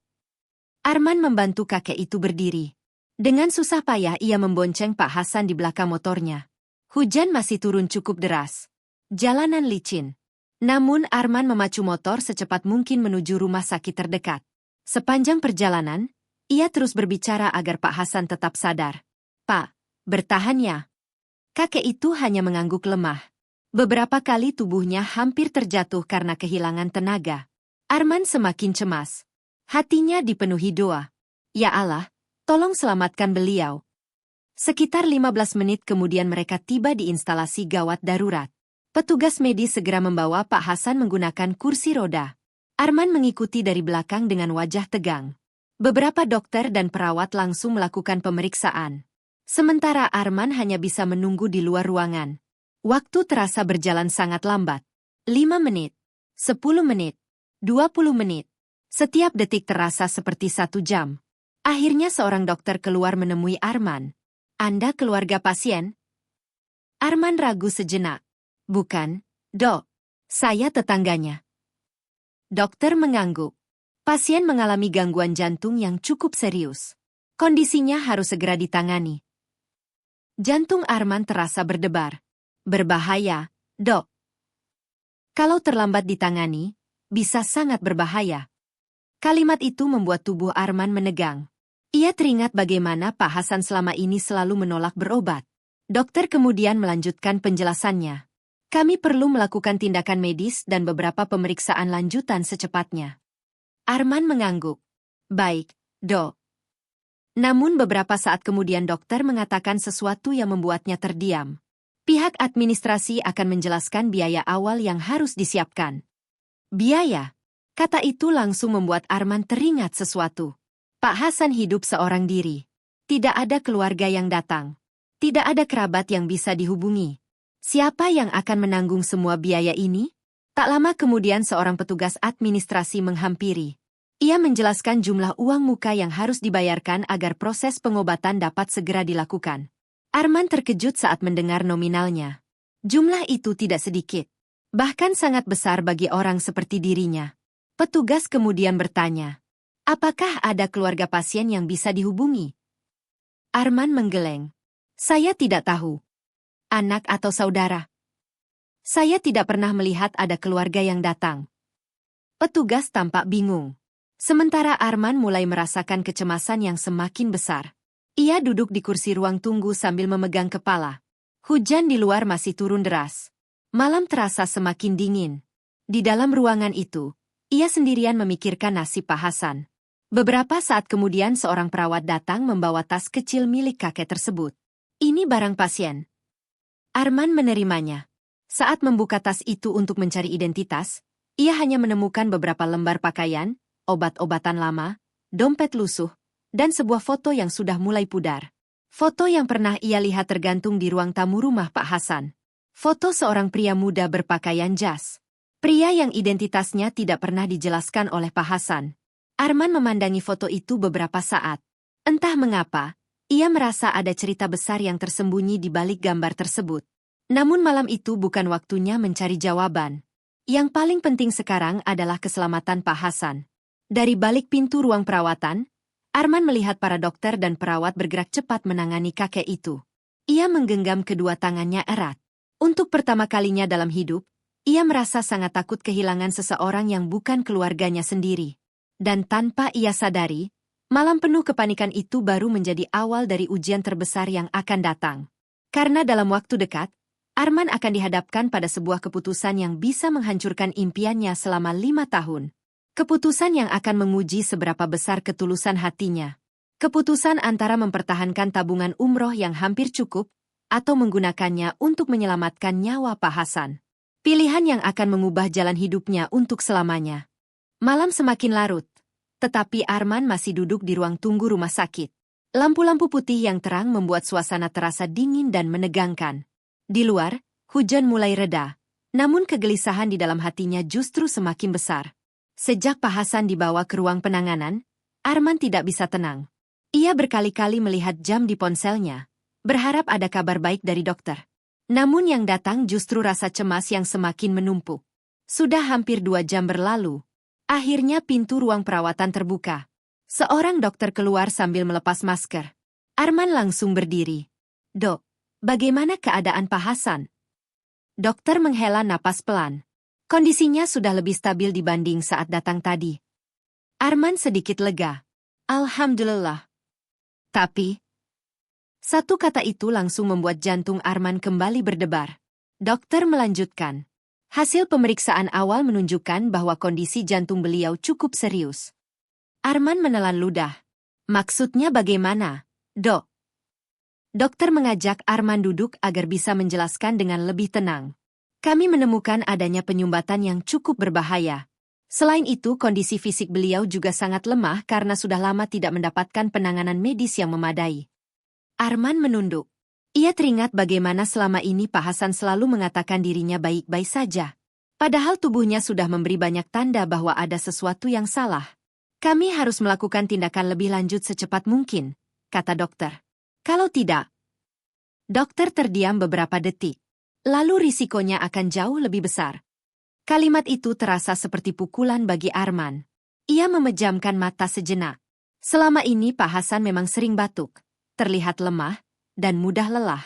Arman membantu kakek itu berdiri. Dengan susah payah ia membonceng Pak Hasan di belakang motornya. Hujan masih turun cukup deras. Jalanan licin. Namun Arman memacu motor secepat mungkin menuju rumah sakit terdekat. Sepanjang perjalanan, ia terus berbicara agar Pak Hasan tetap sadar. Pak, bertahan ya. Kakek itu hanya mengangguk lemah. Beberapa kali tubuhnya hampir terjatuh karena kehilangan tenaga. Arman semakin cemas. Hatinya dipenuhi doa. Ya Allah, tolong selamatkan beliau. Sekitar 15 menit kemudian mereka tiba di instalasi gawat darurat. Petugas medis segera membawa Pak Hasan menggunakan kursi roda. Arman mengikuti dari belakang dengan wajah tegang. Beberapa dokter dan perawat langsung melakukan pemeriksaan. Sementara Arman hanya bisa menunggu di luar ruangan. Waktu terasa berjalan sangat lambat. 5 menit, 10 menit, 20 menit. Setiap detik terasa seperti 1 jam. Akhirnya seorang dokter keluar menemui Arman. Anda keluarga pasien? Arman ragu sejenak. Bukan, Dok. Saya tetangganya. Dokter mengangguk. Pasien mengalami gangguan jantung yang cukup serius. Kondisinya harus segera ditangani. Jantung Arman terasa berdebar. Berbahaya, Dok. Kalau terlambat ditangani, bisa sangat berbahaya. Kalimat itu membuat tubuh Arman menegang. Ia teringat bagaimana Pak Hasan selama ini selalu menolak berobat. Dokter kemudian melanjutkan penjelasannya. Kami perlu melakukan tindakan medis dan beberapa pemeriksaan lanjutan secepatnya. Arman mengangguk. Baik, Dok. Namun beberapa saat kemudian dokter mengatakan sesuatu yang membuatnya terdiam. Pihak administrasi akan menjelaskan biaya awal yang harus disiapkan. Biaya. Kata itu langsung membuat Arman teringat sesuatu. Pak Hasan hidup seorang diri. Tidak ada keluarga yang datang. Tidak ada kerabat yang bisa dihubungi. Siapa yang akan menanggung semua biaya ini? Tak lama kemudian seorang petugas administrasi menghampiri. Ia menjelaskan jumlah uang muka yang harus dibayarkan agar proses pengobatan dapat segera dilakukan. Arman terkejut saat mendengar nominalnya. Jumlah itu tidak sedikit. Bahkan sangat besar bagi orang seperti dirinya. Petugas kemudian bertanya, apakah ada keluarga pasien yang bisa dihubungi? Arman menggeleng. Saya tidak tahu. Anak atau saudara? Saya tidak pernah melihat ada keluarga yang datang. Petugas tampak bingung. Sementara Arman mulai merasakan kecemasan yang semakin besar. Ia duduk di kursi ruang tunggu sambil memegang kepala. Hujan di luar masih turun deras. Malam terasa semakin dingin. Di dalam ruangan itu, ia sendirian memikirkan nasib Pak Hasan. Beberapa saat kemudian seorang perawat datang membawa tas kecil milik kakek tersebut. Ini barang pasien. Arman menerimanya. Saat membuka tas itu untuk mencari identitas, ia hanya menemukan beberapa lembar pakaian, obat-obatan lama, dompet lusuh, dan sebuah foto yang sudah mulai pudar. Foto yang pernah ia lihat tergantung di ruang tamu rumah Pak Hasan. Foto seorang pria muda berpakaian jas. Pria yang identitasnya tidak pernah dijelaskan oleh Pak Hasan. Arman memandangi foto itu beberapa saat. Entah mengapa, ia merasa ada cerita besar yang tersembunyi di balik gambar tersebut. Namun malam itu bukan waktunya mencari jawaban. Yang paling penting sekarang adalah keselamatan Pak Hasan. Dari balik pintu ruang perawatan, Arman melihat para dokter dan perawat bergerak cepat menangani kakek itu. Ia menggenggam kedua tangannya erat. Untuk pertama kalinya dalam hidup, ia merasa sangat takut kehilangan seseorang yang bukan keluarganya sendiri. Dan tanpa ia sadari, malam penuh kepanikan itu baru menjadi awal dari ujian terbesar yang akan datang. Karena dalam waktu dekat, Arman akan dihadapkan pada sebuah keputusan yang bisa menghancurkan impiannya selama 5 tahun. Keputusan yang akan menguji seberapa besar ketulusan hatinya. Keputusan antara mempertahankan tabungan umroh yang hampir cukup, atau menggunakannya untuk menyelamatkan nyawa Pak Hasan. Pilihan yang akan mengubah jalan hidupnya untuk selamanya. Malam semakin larut, tetapi Arman masih duduk di ruang tunggu rumah sakit. Lampu-lampu putih yang terang membuat suasana terasa dingin dan menegangkan. Di luar, hujan mulai reda, namun kegelisahan di dalam hatinya justru semakin besar. Sejak Pak Hasan dibawa ke ruang penanganan, Arman tidak bisa tenang. Ia berkali-kali melihat jam di ponselnya, berharap ada kabar baik dari dokter. Namun yang datang justru rasa cemas yang semakin menumpuk. Sudah hampir 2 jam berlalu. Akhirnya pintu ruang perawatan terbuka. Seorang dokter keluar sambil melepas masker. Arman langsung berdiri. Dok, bagaimana keadaan Pak Hasan? Dokter menghela napas pelan. Kondisinya sudah lebih stabil dibanding saat datang tadi. Arman sedikit lega. Alhamdulillah. Tapi, satu kata itu langsung membuat jantung Arman kembali berdebar. Dokter melanjutkan. Hasil pemeriksaan awal menunjukkan bahwa kondisi jantung beliau cukup serius. Arman menelan ludah. Maksudnya bagaimana, Dok? Dokter mengajak Arman duduk agar bisa menjelaskan dengan lebih tenang. Kami menemukan adanya penyumbatan yang cukup berbahaya. Selain itu, kondisi fisik beliau juga sangat lemah karena sudah lama tidak mendapatkan penanganan medis yang memadai. Arman menunduk. Ia teringat bagaimana selama ini Pak Hasan selalu mengatakan dirinya baik-baik saja. Padahal tubuhnya sudah memberi banyak tanda bahwa ada sesuatu yang salah. Kami harus melakukan tindakan lebih lanjut secepat mungkin, kata dokter. Kalau tidak, dokter terdiam beberapa detik. Lalu risikonya akan jauh lebih besar. Kalimat itu terasa seperti pukulan bagi Arman. Ia memejamkan mata sejenak. Selama ini Pak Hasan memang sering batuk, terlihat lemah, dan mudah lelah.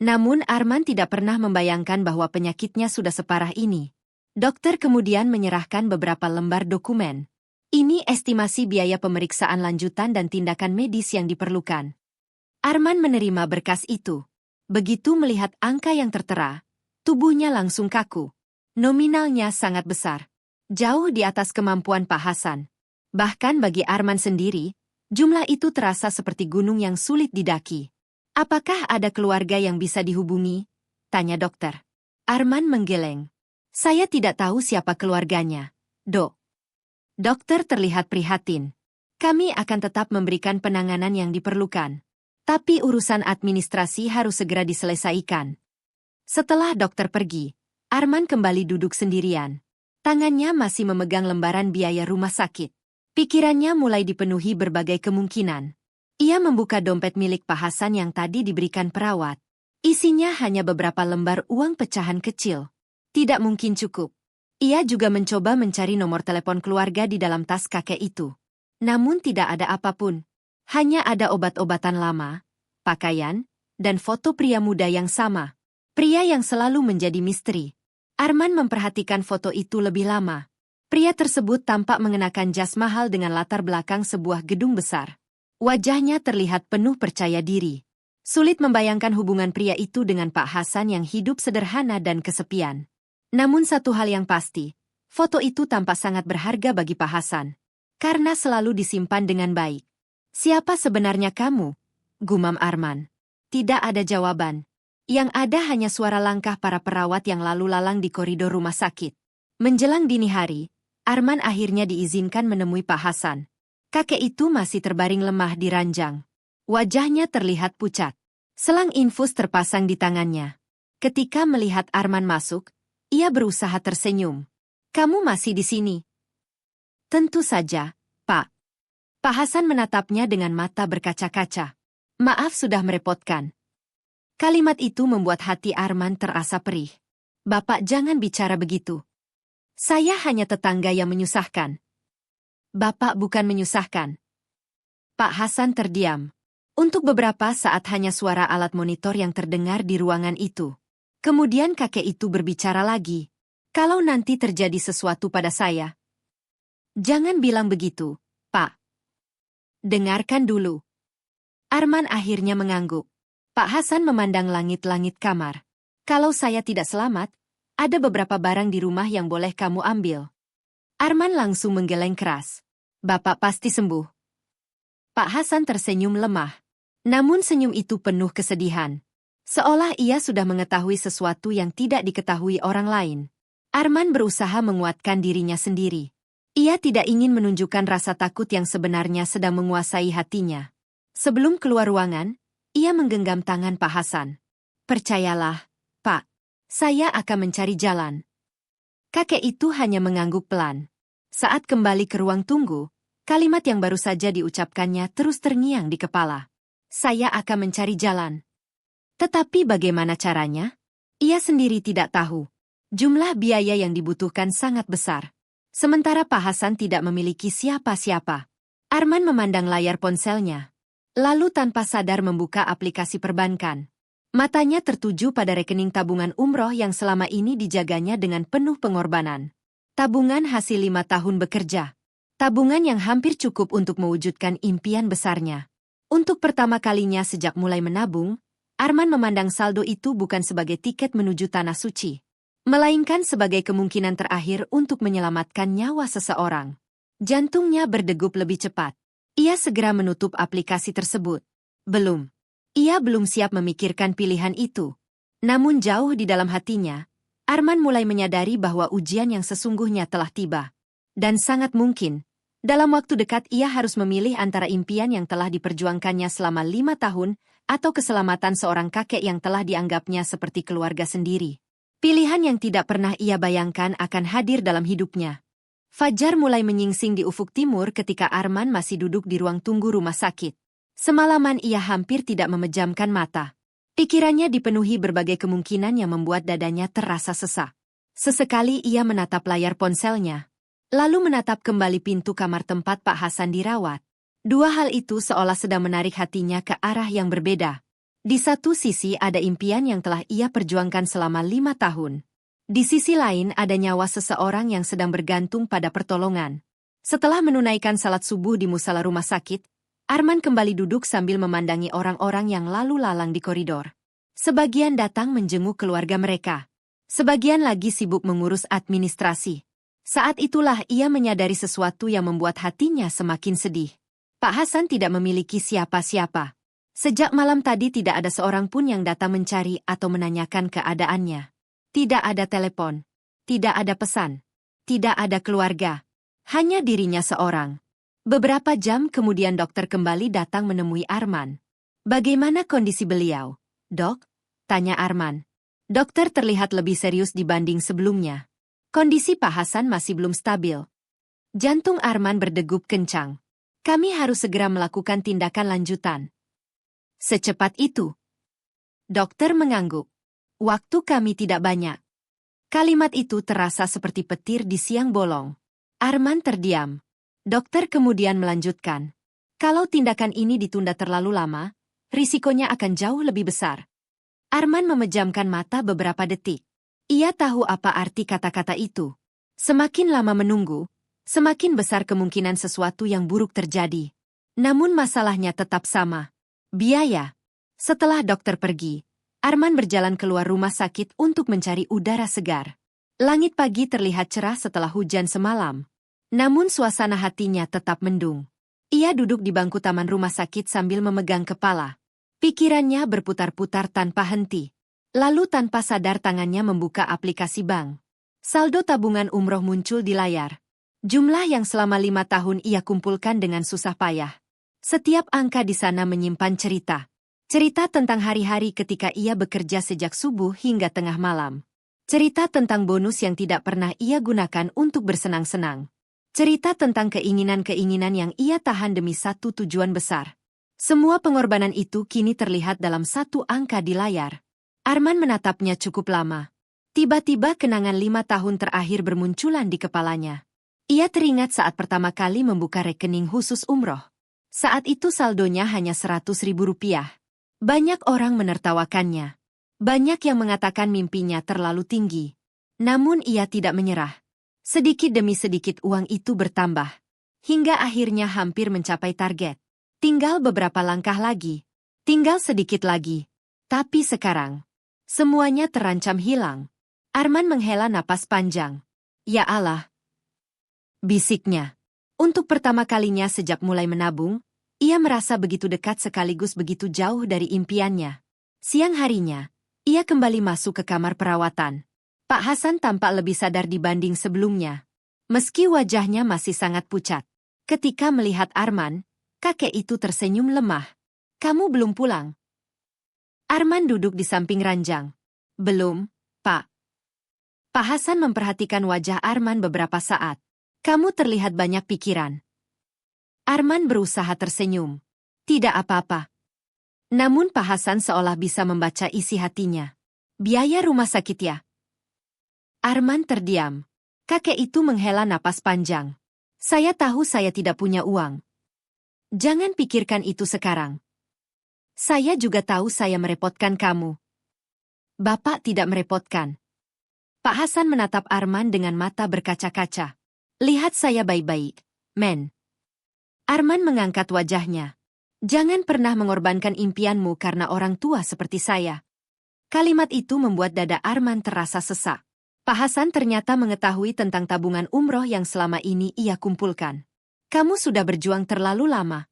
Namun Arman tidak pernah membayangkan bahwa penyakitnya sudah separah ini. Dokter kemudian menyerahkan beberapa lembar dokumen. Ini estimasi biaya pemeriksaan lanjutan dan tindakan medis yang diperlukan. Arman menerima berkas itu. Begitu melihat angka yang tertera, tubuhnya langsung kaku. Nominalnya sangat besar. Jauh di atas kemampuan Pak Hasan. Bahkan bagi Arman sendiri, jumlah itu terasa seperti gunung yang sulit didaki. Apakah ada keluarga yang bisa dihubungi? Tanya dokter. Arman menggeleng. Saya tidak tahu siapa keluarganya, Dok. Dokter terlihat prihatin. Kami akan tetap memberikan penanganan yang diperlukan. Tapi urusan administrasi harus segera diselesaikan. Setelah dokter pergi, Arman kembali duduk sendirian. Tangannya masih memegang lembaran biaya rumah sakit. Pikirannya mulai dipenuhi berbagai kemungkinan. Ia membuka dompet milik Pak Hasan yang tadi diberikan perawat. Isinya hanya beberapa lembar uang pecahan kecil. Tidak mungkin cukup. Ia juga mencoba mencari nomor telepon keluarga di dalam tas kakek itu. Namun tidak ada apapun. Hanya ada obat-obatan lama, pakaian, dan foto pria muda yang sama. Pria yang selalu menjadi misteri. Arman memperhatikan foto itu lebih lama. Pria tersebut tampak mengenakan jas mahal dengan latar belakang sebuah gedung besar. Wajahnya terlihat penuh percaya diri. Sulit membayangkan hubungan pria itu dengan Pak Hasan yang hidup sederhana dan kesepian. Namun satu hal yang pasti, foto itu tampak sangat berharga bagi Pak Hasan. Karena selalu disimpan dengan baik. Siapa sebenarnya kamu? Gumam Arman. Tidak ada jawaban. Yang ada hanya suara langkah para perawat yang lalu lalang di koridor rumah sakit. Menjelang dini hari, Arman akhirnya diizinkan menemui Pak Hasan. Kakek itu masih terbaring lemah di ranjang. Wajahnya terlihat pucat. Selang infus terpasang di tangannya. Ketika melihat Arman masuk, ia berusaha tersenyum. Kamu masih di sini? Tentu saja, Pak. Pak Hasan menatapnya dengan mata berkaca-kaca. Maaf sudah merepotkan. Kalimat itu membuat hati Arman terasa perih. Bapak jangan bicara begitu. Saya hanya tetangga yang menyusahkan. Bapak bukan menyusahkan. Pak Hasan terdiam. Untuk beberapa saat hanya suara alat monitor yang terdengar di ruangan itu. Kemudian kakek itu berbicara lagi. Kalau nanti terjadi sesuatu pada saya. Jangan bilang begitu, Pak. Dengarkan dulu. Arman akhirnya mengangguk. Pak Hasan memandang langit-langit kamar. Kalau saya tidak selamat, ada beberapa barang di rumah yang boleh kamu ambil. Arman langsung menggeleng keras. Bapak pasti sembuh. Pak Hasan tersenyum lemah. Namun senyum itu penuh kesedihan. Seolah ia sudah mengetahui sesuatu yang tidak diketahui orang lain. Arman berusaha menguatkan dirinya sendiri. Ia tidak ingin menunjukkan rasa takut yang sebenarnya sedang menguasai hatinya. Sebelum keluar ruangan, ia menggenggam tangan Pak Hasan. Percayalah, Pak. Saya akan mencari jalan. Kakek itu hanya mengangguk pelan. Saat kembali ke ruang tunggu, kalimat yang baru saja diucapkannya terus terngiang di kepala. Saya akan mencari jalan. Tetapi bagaimana caranya? Ia sendiri tidak tahu. Jumlah biaya yang dibutuhkan sangat besar. Sementara Pak Hasan tidak memiliki siapa-siapa. Arman memandang layar ponselnya. Lalu tanpa sadar membuka aplikasi perbankan. Matanya tertuju pada rekening tabungan umroh yang selama ini dijaganya dengan penuh pengorbanan. Tabungan hasil 5 tahun bekerja. Tabungan yang hampir cukup untuk mewujudkan impian besarnya. Untuk pertama kalinya sejak mulai menabung, Arman memandang saldo itu bukan sebagai tiket menuju tanah suci, melainkan sebagai kemungkinan terakhir untuk menyelamatkan nyawa seseorang. Jantungnya berdegup lebih cepat. Ia segera menutup aplikasi tersebut. Belum. Ia belum siap memikirkan pilihan itu. Namun jauh di dalam hatinya, Arman mulai menyadari bahwa ujian yang sesungguhnya telah tiba. Dan sangat mungkin, dalam waktu dekat ia harus memilih antara impian yang telah diperjuangkannya selama 5 tahun atau keselamatan seorang kakek yang telah dianggapnya seperti keluarga sendiri. Pilihan yang tidak pernah ia bayangkan akan hadir dalam hidupnya. Fajar mulai menyingsing di ufuk timur ketika Arman masih duduk di ruang tunggu rumah sakit. Semalaman ia hampir tidak memejamkan mata. Pikirannya dipenuhi berbagai kemungkinan yang membuat dadanya terasa sesak. Sesekali ia menatap layar ponselnya, lalu menatap kembali pintu kamar tempat Pak Hasan dirawat. Dua hal itu seolah sedang menarik hatinya ke arah yang berbeda. Di satu sisi ada impian yang telah ia perjuangkan selama 5 tahun. Di sisi lain ada nyawa seseorang yang sedang bergantung pada pertolongan. Setelah menunaikan salat subuh di musala rumah sakit, Arman kembali duduk sambil memandangi orang-orang yang lalu lalang di koridor. Sebagian datang menjenguk keluarga mereka. Sebagian lagi sibuk mengurus administrasi. Saat itulah ia menyadari sesuatu yang membuat hatinya semakin sedih. Pak Hasan tidak memiliki siapa-siapa. Sejak malam tadi tidak ada seorang pun yang datang mencari atau menanyakan keadaannya. Tidak ada telepon. Tidak ada pesan. Tidak ada keluarga. Hanya dirinya seorang. Beberapa jam kemudian dokter kembali datang menemui Arman. Bagaimana kondisi beliau, Dok? Tanya Arman. Dokter terlihat lebih serius dibanding sebelumnya. Kondisi Pak Hasan masih belum stabil. Jantung Arman berdegup kencang. Kami harus segera melakukan tindakan lanjutan. Secepat itu. Dokter mengangguk. Waktu kami tidak banyak. Kalimat itu terasa seperti petir di siang bolong. Arman terdiam. Dokter kemudian melanjutkan. Kalau tindakan ini ditunda terlalu lama, risikonya akan jauh lebih besar. Arman memejamkan mata beberapa detik. Ia tahu apa arti kata-kata itu. Semakin lama menunggu, semakin besar kemungkinan sesuatu yang buruk terjadi. Namun masalahnya tetap sama. Biaya. Setelah dokter pergi, Arman berjalan keluar rumah sakit untuk mencari udara segar. Langit pagi terlihat cerah setelah hujan semalam. Namun suasana hatinya tetap mendung. Ia duduk di bangku taman rumah sakit sambil memegang kepala. Pikirannya berputar-putar tanpa henti. Lalu tanpa sadar tangannya membuka aplikasi bank. Saldo tabungan umroh muncul di layar. Jumlah yang selama 5 tahun ia kumpulkan dengan susah payah. Setiap angka di sana menyimpan cerita. Cerita tentang hari-hari ketika ia bekerja sejak subuh hingga tengah malam. Cerita tentang bonus yang tidak pernah ia gunakan untuk bersenang-senang. Cerita tentang keinginan-keinginan yang ia tahan demi satu tujuan besar. Semua pengorbanan itu kini terlihat dalam satu angka di layar. Arman menatapnya cukup lama. Tiba-tiba kenangan 5 tahun terakhir bermunculan di kepalanya. Ia teringat saat pertama kali membuka rekening khusus umroh. Saat itu saldonya hanya Rp100.000. Banyak orang menertawakannya. Banyak yang mengatakan mimpinya terlalu tinggi. Namun ia tidak menyerah. Sedikit demi sedikit uang itu bertambah. Hingga akhirnya hampir mencapai target. Tinggal beberapa langkah lagi. Tinggal sedikit lagi. Tapi sekarang, semuanya terancam hilang. Arman menghela napas panjang. Ya Allah! Bisiknya. Untuk pertama kalinya sejak mulai menabung, ia merasa begitu dekat sekaligus begitu jauh dari impiannya. Siang harinya, ia kembali masuk ke kamar perawatan. Pak Hasan tampak lebih sadar dibanding sebelumnya. Meski wajahnya masih sangat pucat. Ketika melihat Arman, kakek itu tersenyum lemah. Kamu belum pulang? Arman duduk di samping ranjang. Belum, Pak. Pak Hasan memperhatikan wajah Arman beberapa saat. Kamu terlihat banyak pikiran. Arman berusaha tersenyum. Tidak apa-apa. Namun Pak Hasan seolah bisa membaca isi hatinya. Biaya rumah sakit ya? Arman terdiam. Kakek itu menghela napas panjang. Saya tahu saya tidak punya uang. Jangan pikirkan itu sekarang. Saya juga tahu saya merepotkan kamu. Bapak tidak merepotkan. Pak Hasan menatap Arman dengan mata berkaca-kaca. Lihat saya baik-baik, men. Arman mengangkat wajahnya. Jangan pernah mengorbankan impianmu karena orang tua seperti saya. Kalimat itu membuat dada Arman terasa sesak. Pak Hasan ternyata mengetahui tentang tabungan umroh yang selama ini ia kumpulkan. Kamu sudah berjuang terlalu lama.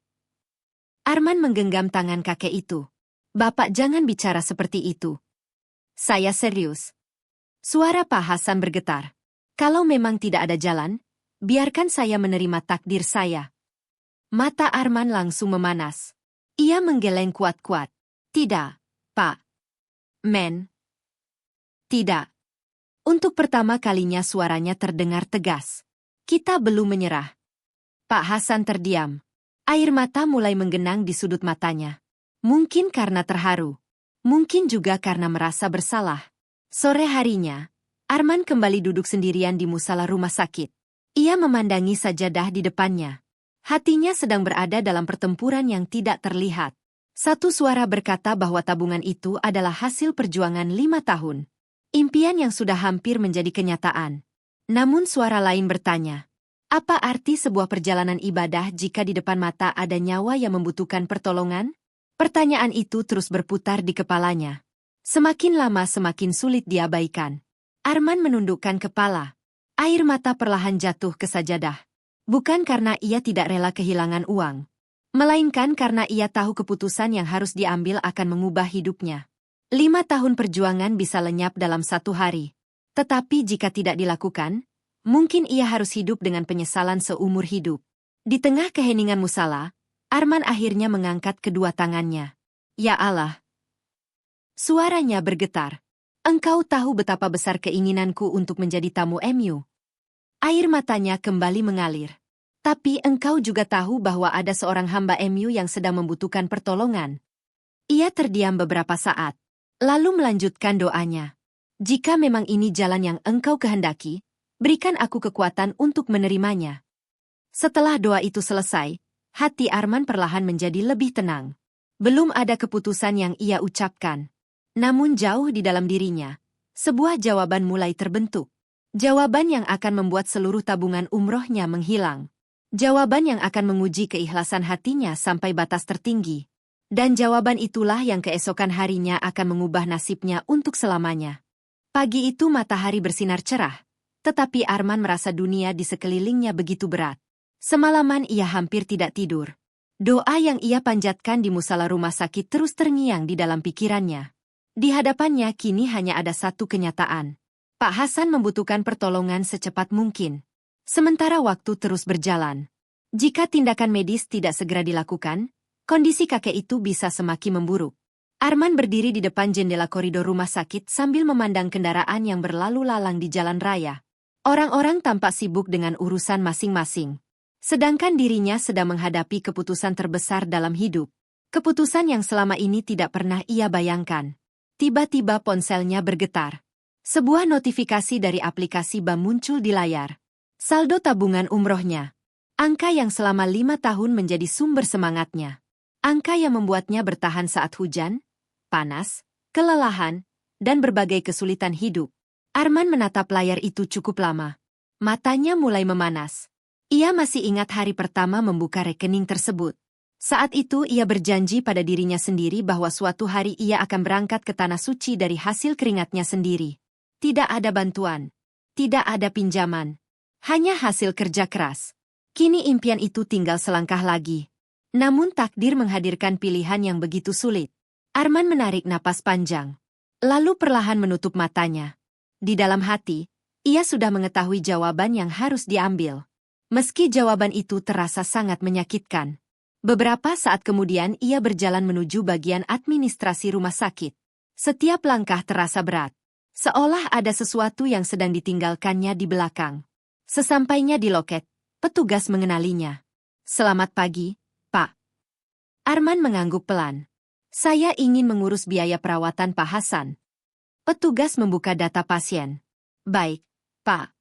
Arman menggenggam tangan kakek itu. Bapak jangan bicara seperti itu. Saya serius. Suara Pak Hasan bergetar. Kalau memang tidak ada jalan, biarkan saya menerima takdir saya. Mata Arman langsung memanas. Ia menggeleng kuat-kuat. Tidak, Pak. Men. Tidak. Untuk pertama kalinya suaranya terdengar tegas. Kita belum menyerah. Pak Hasan terdiam. Air mata mulai menggenang di sudut matanya. Mungkin karena terharu. Mungkin juga karena merasa bersalah. Sore harinya, Arman kembali duduk sendirian di musala rumah sakit. Ia memandangi sajadah di depannya. Hatinya sedang berada dalam pertempuran yang tidak terlihat. Satu suara berkata bahwa tabungan itu adalah hasil perjuangan 5 tahun. Impian yang sudah hampir menjadi kenyataan. Namun suara lain bertanya, apa arti sebuah perjalanan ibadah jika di depan mata ada nyawa yang membutuhkan pertolongan? Pertanyaan itu terus berputar di kepalanya. Semakin lama semakin sulit diabaikan. Arman menundukkan kepala. Air mata perlahan jatuh ke sajadah. Bukan karena ia tidak rela kehilangan uang. Melainkan karena ia tahu keputusan yang harus diambil akan mengubah hidupnya. 5 tahun perjuangan bisa lenyap dalam 1 hari. Tetapi jika tidak dilakukan, mungkin ia harus hidup dengan penyesalan seumur hidup. Di tengah keheningan musala, Arman akhirnya mengangkat kedua tangannya. Ya Allah! Suaranya bergetar. Engkau tahu betapa besar keinginanku untuk menjadi tamu MU. Air matanya kembali mengalir. Tapi engkau juga tahu bahwa ada seorang hamba MU yang sedang membutuhkan pertolongan. Ia terdiam beberapa saat, lalu melanjutkan doanya. Jika memang ini jalan yang engkau kehendaki, berikan aku kekuatan untuk menerimanya. Setelah doa itu selesai, hati Arman perlahan menjadi lebih tenang. Belum ada keputusan yang ia ucapkan. Namun jauh di dalam dirinya, sebuah jawaban mulai terbentuk. Jawaban yang akan membuat seluruh tabungan umrohnya menghilang. Jawaban yang akan menguji keikhlasan hatinya sampai batas tertinggi. Dan jawaban itulah yang keesokan harinya akan mengubah nasibnya untuk selamanya. Pagi itu matahari bersinar cerah, tetapi Arman merasa dunia di sekelilingnya begitu berat. Semalaman ia hampir tidak tidur. Doa yang ia panjatkan di musala rumah sakit terus terngiang di dalam pikirannya. Di hadapannya kini hanya ada satu kenyataan. Pak Hasan membutuhkan pertolongan secepat mungkin. Sementara waktu terus berjalan. Jika tindakan medis tidak segera dilakukan, kondisi kakek itu bisa semakin memburuk. Arman berdiri di depan jendela koridor rumah sakit sambil memandang kendaraan yang berlalu lalang di jalan raya. Orang-orang tampak sibuk dengan urusan masing-masing. Sedangkan dirinya sedang menghadapi keputusan terbesar dalam hidup. Keputusan yang selama ini tidak pernah ia bayangkan. Tiba-tiba ponselnya bergetar. Sebuah notifikasi dari aplikasi BAM muncul di layar. Saldo tabungan umrohnya. Angka yang selama 5 tahun menjadi sumber semangatnya. Angka yang membuatnya bertahan saat hujan, panas, kelelahan, dan berbagai kesulitan hidup. Arman menatap layar itu cukup lama. Matanya mulai memanas. Ia masih ingat hari pertama membuka rekening tersebut. Saat itu ia berjanji pada dirinya sendiri bahwa suatu hari ia akan berangkat ke tanah suci dari hasil keringatnya sendiri. Tidak ada bantuan. Tidak ada pinjaman. Hanya hasil kerja keras. Kini impian itu tinggal selangkah lagi. Namun takdir menghadirkan pilihan yang begitu sulit. Arman menarik napas panjang. Lalu perlahan menutup matanya. Di dalam hati, ia sudah mengetahui jawaban yang harus diambil. Meski jawaban itu terasa sangat menyakitkan. Beberapa saat kemudian ia berjalan menuju bagian administrasi rumah sakit. Setiap langkah terasa berat. Seolah ada sesuatu yang sedang ditinggalkannya di belakang. Sesampainya di loket, petugas mengenalinya. Selamat pagi, Pak. Arman mengangguk pelan. Saya ingin mengurus biaya perawatan Pak Hasan. Petugas membuka data pasien. Baik, Pak.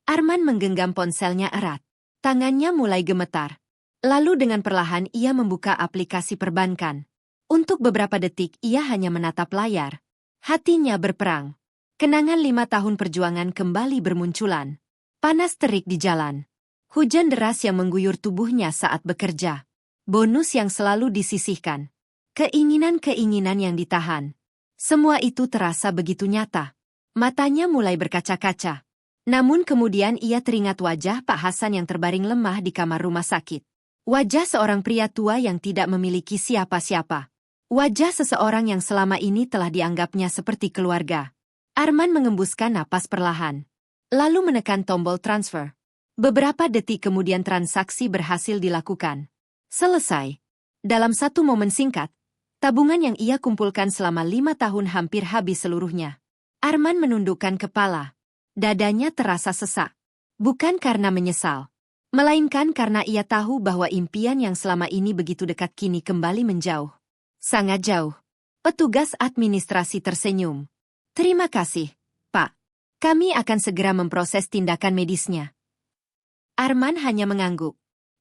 Arman menggenggam ponselnya erat. Tangannya mulai gemetar. Lalu dengan perlahan ia membuka aplikasi perbankan. Untuk beberapa detik ia hanya menatap layar. Hatinya berperang. Kenangan 5 tahun perjuangan kembali bermunculan. Panas terik di jalan. Hujan deras yang mengguyur tubuhnya saat bekerja. Bonus yang selalu disisihkan. Keinginan-keinginan yang ditahan. Semua itu terasa begitu nyata. Matanya mulai berkaca-kaca. Namun kemudian ia teringat wajah Pak Hasan yang terbaring lemah di kamar rumah sakit. Wajah seorang pria tua yang tidak memiliki siapa-siapa. Wajah seseorang yang selama ini telah dianggapnya seperti keluarga. Arman mengembuskan napas perlahan. Lalu menekan tombol transfer. Beberapa detik kemudian transaksi berhasil dilakukan. Selesai. Dalam satu momen singkat, tabungan yang ia kumpulkan selama 5 tahun hampir habis seluruhnya. Arman menundukkan kepala. Dadanya terasa sesak. Bukan karena menyesal. Melainkan karena ia tahu bahwa impian yang selama ini begitu dekat kini kembali menjauh. Sangat jauh. Petugas administrasi tersenyum. Terima kasih, Pak. Kami akan segera memproses tindakan medisnya. Arman hanya mengangguk.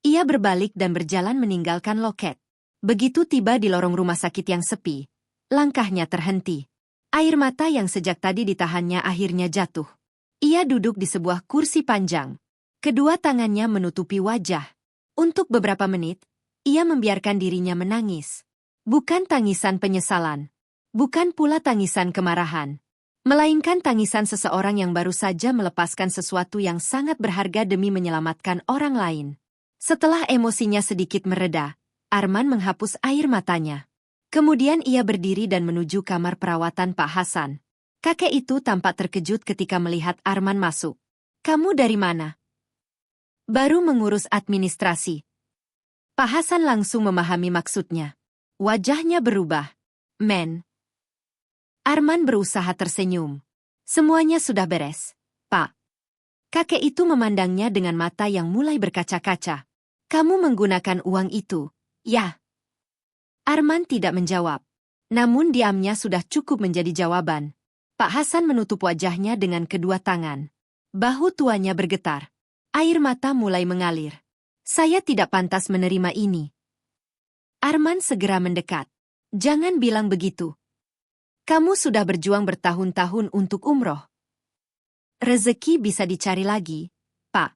Ia berbalik dan berjalan meninggalkan loket. Begitu tiba di lorong rumah sakit yang sepi, langkahnya terhenti. Air mata yang sejak tadi ditahannya akhirnya jatuh. Ia duduk di sebuah kursi panjang. Kedua tangannya menutupi wajah. Untuk beberapa menit, ia membiarkan dirinya menangis. Bukan tangisan penyesalan. Bukan pula tangisan kemarahan. Melainkan tangisan seseorang yang baru saja melepaskan sesuatu yang sangat berharga demi menyelamatkan orang lain. Setelah emosinya sedikit mereda, Arman menghapus air matanya. Kemudian ia berdiri dan menuju kamar perawatan Pak Hasan. Kakek itu tampak terkejut ketika melihat Arman masuk. "Kamu dari mana?" "Baru mengurus administrasi." Pak Hasan langsung memahami maksudnya. Wajahnya berubah. "Men." Arman berusaha tersenyum. "Semuanya sudah beres, Pak." Kakek itu memandangnya dengan mata yang mulai berkaca-kaca. "Kamu menggunakan uang itu, ya?" Arman tidak menjawab. Namun diamnya sudah cukup menjadi jawaban. Pak Hasan menutup wajahnya dengan kedua tangan. Bahu tuanya bergetar. Air mata mulai mengalir. "Saya tidak pantas menerima ini." Arman segera mendekat. "Jangan bilang begitu. Kamu sudah berjuang bertahun-tahun untuk umroh. Rezeki bisa dicari lagi, Pak."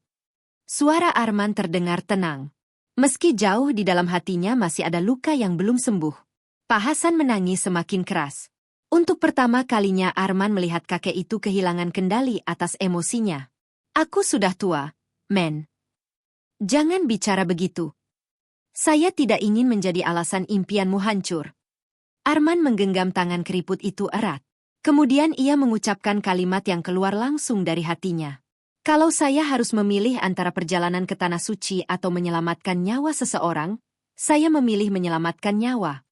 Suara Arman terdengar tenang. Meski jauh di dalam hatinya masih ada luka yang belum sembuh. Pak Hasan menangis semakin keras. Untuk pertama kalinya Arman melihat kakek itu kehilangan kendali atas emosinya. "Aku sudah tua, men. Jangan bicara begitu. Saya tidak ingin menjadi alasan impianmu hancur." Arman menggenggam tangan keriput itu erat. Kemudian ia mengucapkan kalimat yang keluar langsung dari hatinya. "Kalau saya harus memilih antara perjalanan ke Tanah Suci atau menyelamatkan nyawa seseorang, saya memilih menyelamatkan nyawa."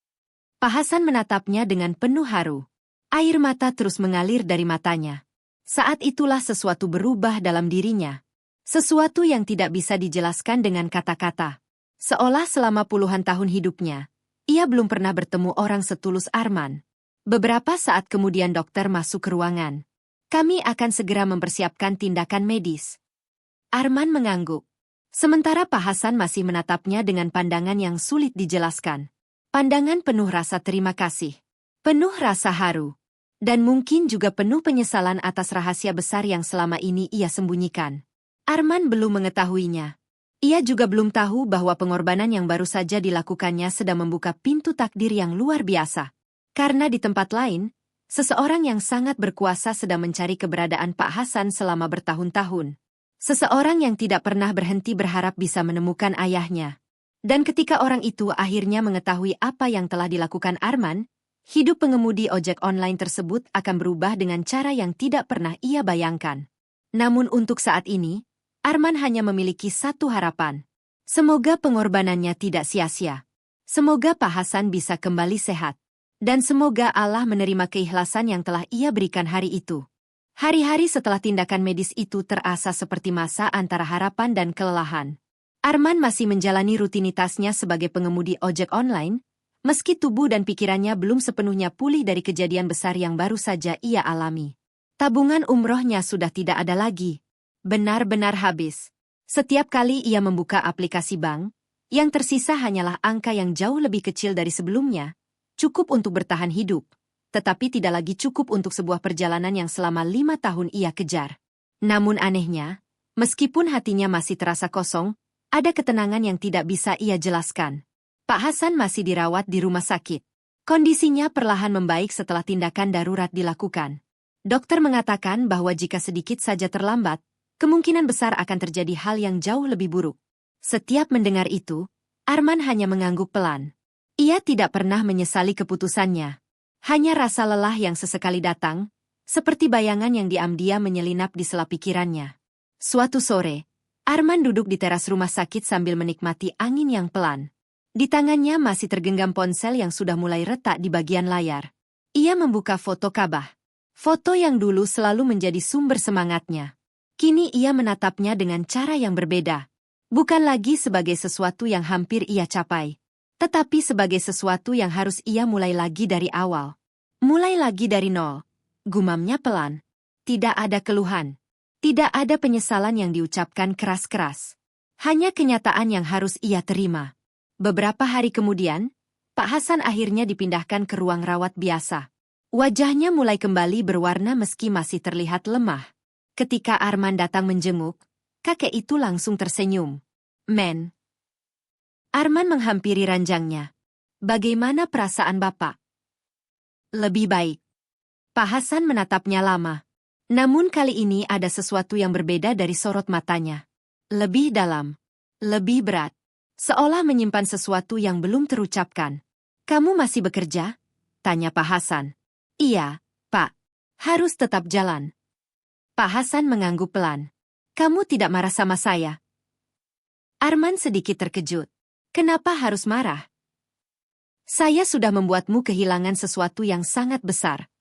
Pak Hasan menatapnya dengan penuh haru. Air mata terus mengalir dari matanya. Saat itulah sesuatu berubah dalam dirinya. Sesuatu yang tidak bisa dijelaskan dengan kata-kata. Seolah selama puluhan tahun hidupnya, ia belum pernah bertemu orang setulus Arman. Beberapa saat kemudian dokter masuk ke ruangan. "Kami akan segera mempersiapkan tindakan medis." Arman mengangguk. Sementara Pak Hasan masih menatapnya dengan pandangan yang sulit dijelaskan. Pandangan penuh rasa terima kasih, penuh rasa haru, dan mungkin juga penuh penyesalan atas rahasia besar yang selama ini ia sembunyikan. Arman belum mengetahuinya. Ia juga belum tahu bahwa pengorbanan yang baru saja dilakukannya sedang membuka pintu takdir yang luar biasa. Karena di tempat lain, seseorang yang sangat berkuasa sedang mencari keberadaan Pak Hasan selama bertahun-tahun. Seseorang yang tidak pernah berhenti berharap bisa menemukan ayahnya. Dan ketika orang itu akhirnya mengetahui apa yang telah dilakukan Arman, hidup pengemudi ojek online tersebut akan berubah dengan cara yang tidak pernah ia bayangkan. Namun untuk saat ini, Arman hanya memiliki satu harapan. Semoga pengorbanannya tidak sia-sia. Semoga Pak Hasan bisa kembali sehat. Dan semoga Allah menerima keikhlasan yang telah ia berikan hari itu. Hari-hari setelah tindakan medis itu terasa seperti masa antara harapan dan kelelahan. Arman masih menjalani rutinitasnya sebagai pengemudi ojek online, meski tubuh dan pikirannya belum sepenuhnya pulih dari kejadian besar yang baru saja ia alami. Tabungan umrohnya sudah tidak ada lagi. Benar-benar habis. Setiap kali ia membuka aplikasi bank, yang tersisa hanyalah angka yang jauh lebih kecil dari sebelumnya, cukup untuk bertahan hidup, tetapi tidak lagi cukup untuk sebuah perjalanan yang selama 5 tahun ia kejar. Namun anehnya, meskipun hatinya masih terasa kosong, ada ketenangan yang tidak bisa ia jelaskan. Pak Hasan masih dirawat di rumah sakit. Kondisinya perlahan membaik setelah tindakan darurat dilakukan. Dokter mengatakan bahwa jika sedikit saja terlambat, kemungkinan besar akan terjadi hal yang jauh lebih buruk. Setiap mendengar itu, Arman hanya mengangguk pelan. Ia tidak pernah menyesali keputusannya. Hanya rasa lelah yang sesekali datang, seperti bayangan yang diam-diam menyelinap di sela pikirannya. Suatu sore, Arman duduk di teras rumah sakit sambil menikmati angin yang pelan. Di tangannya masih tergenggam ponsel yang sudah mulai retak di bagian layar. Ia membuka foto Ka'bah. Foto yang dulu selalu menjadi sumber semangatnya. Kini ia menatapnya dengan cara yang berbeda. Bukan lagi sebagai sesuatu yang hampir ia capai, tetapi sebagai sesuatu yang harus ia mulai lagi dari awal. Mulai lagi dari nol. Gumamnya pelan. Tidak ada keluhan. Tidak ada penyesalan yang diucapkan keras-keras. Hanya kenyataan yang harus ia terima. Beberapa hari kemudian, Pak Hasan akhirnya dipindahkan ke ruang rawat biasa. Wajahnya mulai kembali berwarna meski masih terlihat lemah. Ketika Arman datang menjenguk, kakek itu langsung tersenyum. "Men." Arman menghampiri ranjangnya. "Bagaimana perasaan Bapak?" "Lebih baik." Pak Hasan menatapnya lama. Namun kali ini ada sesuatu yang berbeda dari sorot matanya. Lebih dalam. Lebih berat. seolah menyimpan sesuatu yang belum terucapkan. "Kamu masih bekerja?" tanya Pak Hasan. "Iya, Pak. Harus tetap jalan." Pak Hasan mengangguk pelan. "Kamu tidak marah sama saya?" Arman sedikit terkejut. "Kenapa harus marah? Saya sudah membuatmu kehilangan sesuatu yang sangat besar."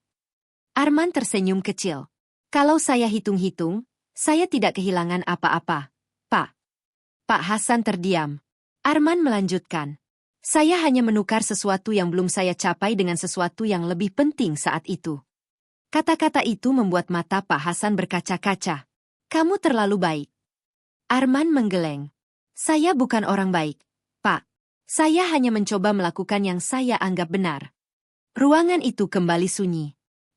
Arman tersenyum kecil. "Kalau saya hitung-hitung, saya tidak kehilangan apa-apa, Pak." Pak Hasan terdiam. Arman melanjutkan. "Saya hanya menukar sesuatu yang belum saya capai dengan sesuatu yang lebih penting saat itu." Kata-kata itu membuat mata Pak Hasan berkaca-kaca. "Kamu terlalu baik." Arman menggeleng. "Saya bukan orang baik, Pak. Saya hanya mencoba melakukan yang saya anggap benar." Ruangan itu kembali sunyi.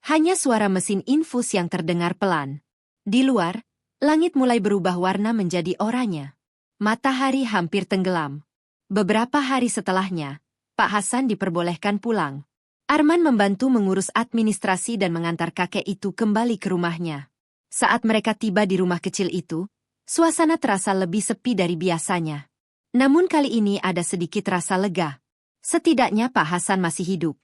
Hanya suara mesin infus yang terdengar pelan. Di luar, langit mulai berubah warna menjadi oranye. Matahari hampir tenggelam. Beberapa hari setelahnya, Pak Hasan diperbolehkan pulang. Arman membantu mengurus administrasi dan mengantar kakek itu kembali ke rumahnya. Saat mereka tiba di rumah kecil itu, suasana terasa lebih sepi dari biasanya. Namun kali ini ada sedikit rasa lega. Setidaknya Pak Hasan masih hidup.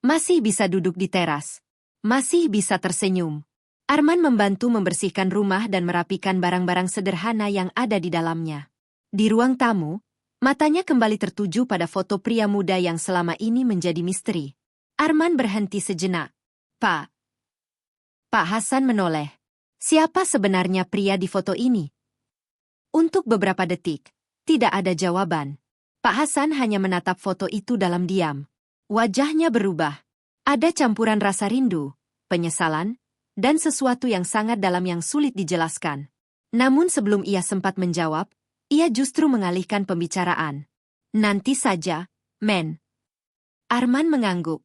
Masih bisa duduk di teras. Masih bisa tersenyum. Arman membantu membersihkan rumah dan merapikan barang-barang sederhana yang ada di dalamnya. Di ruang tamu, matanya kembali tertuju pada foto pria muda yang selama ini menjadi misteri. Arman berhenti sejenak. "Pak." Pak Hasan menoleh. "Siapa sebenarnya pria di foto ini?" Untuk beberapa detik, tidak ada jawaban. Pak Hasan hanya menatap foto itu dalam diam. Wajahnya berubah. Ada campuran rasa rindu, penyesalan, dan sesuatu yang sangat dalam yang sulit dijelaskan. Namun sebelum ia sempat menjawab, ia justru mengalihkan pembicaraan. "Nanti saja, men." Arman mengangguk.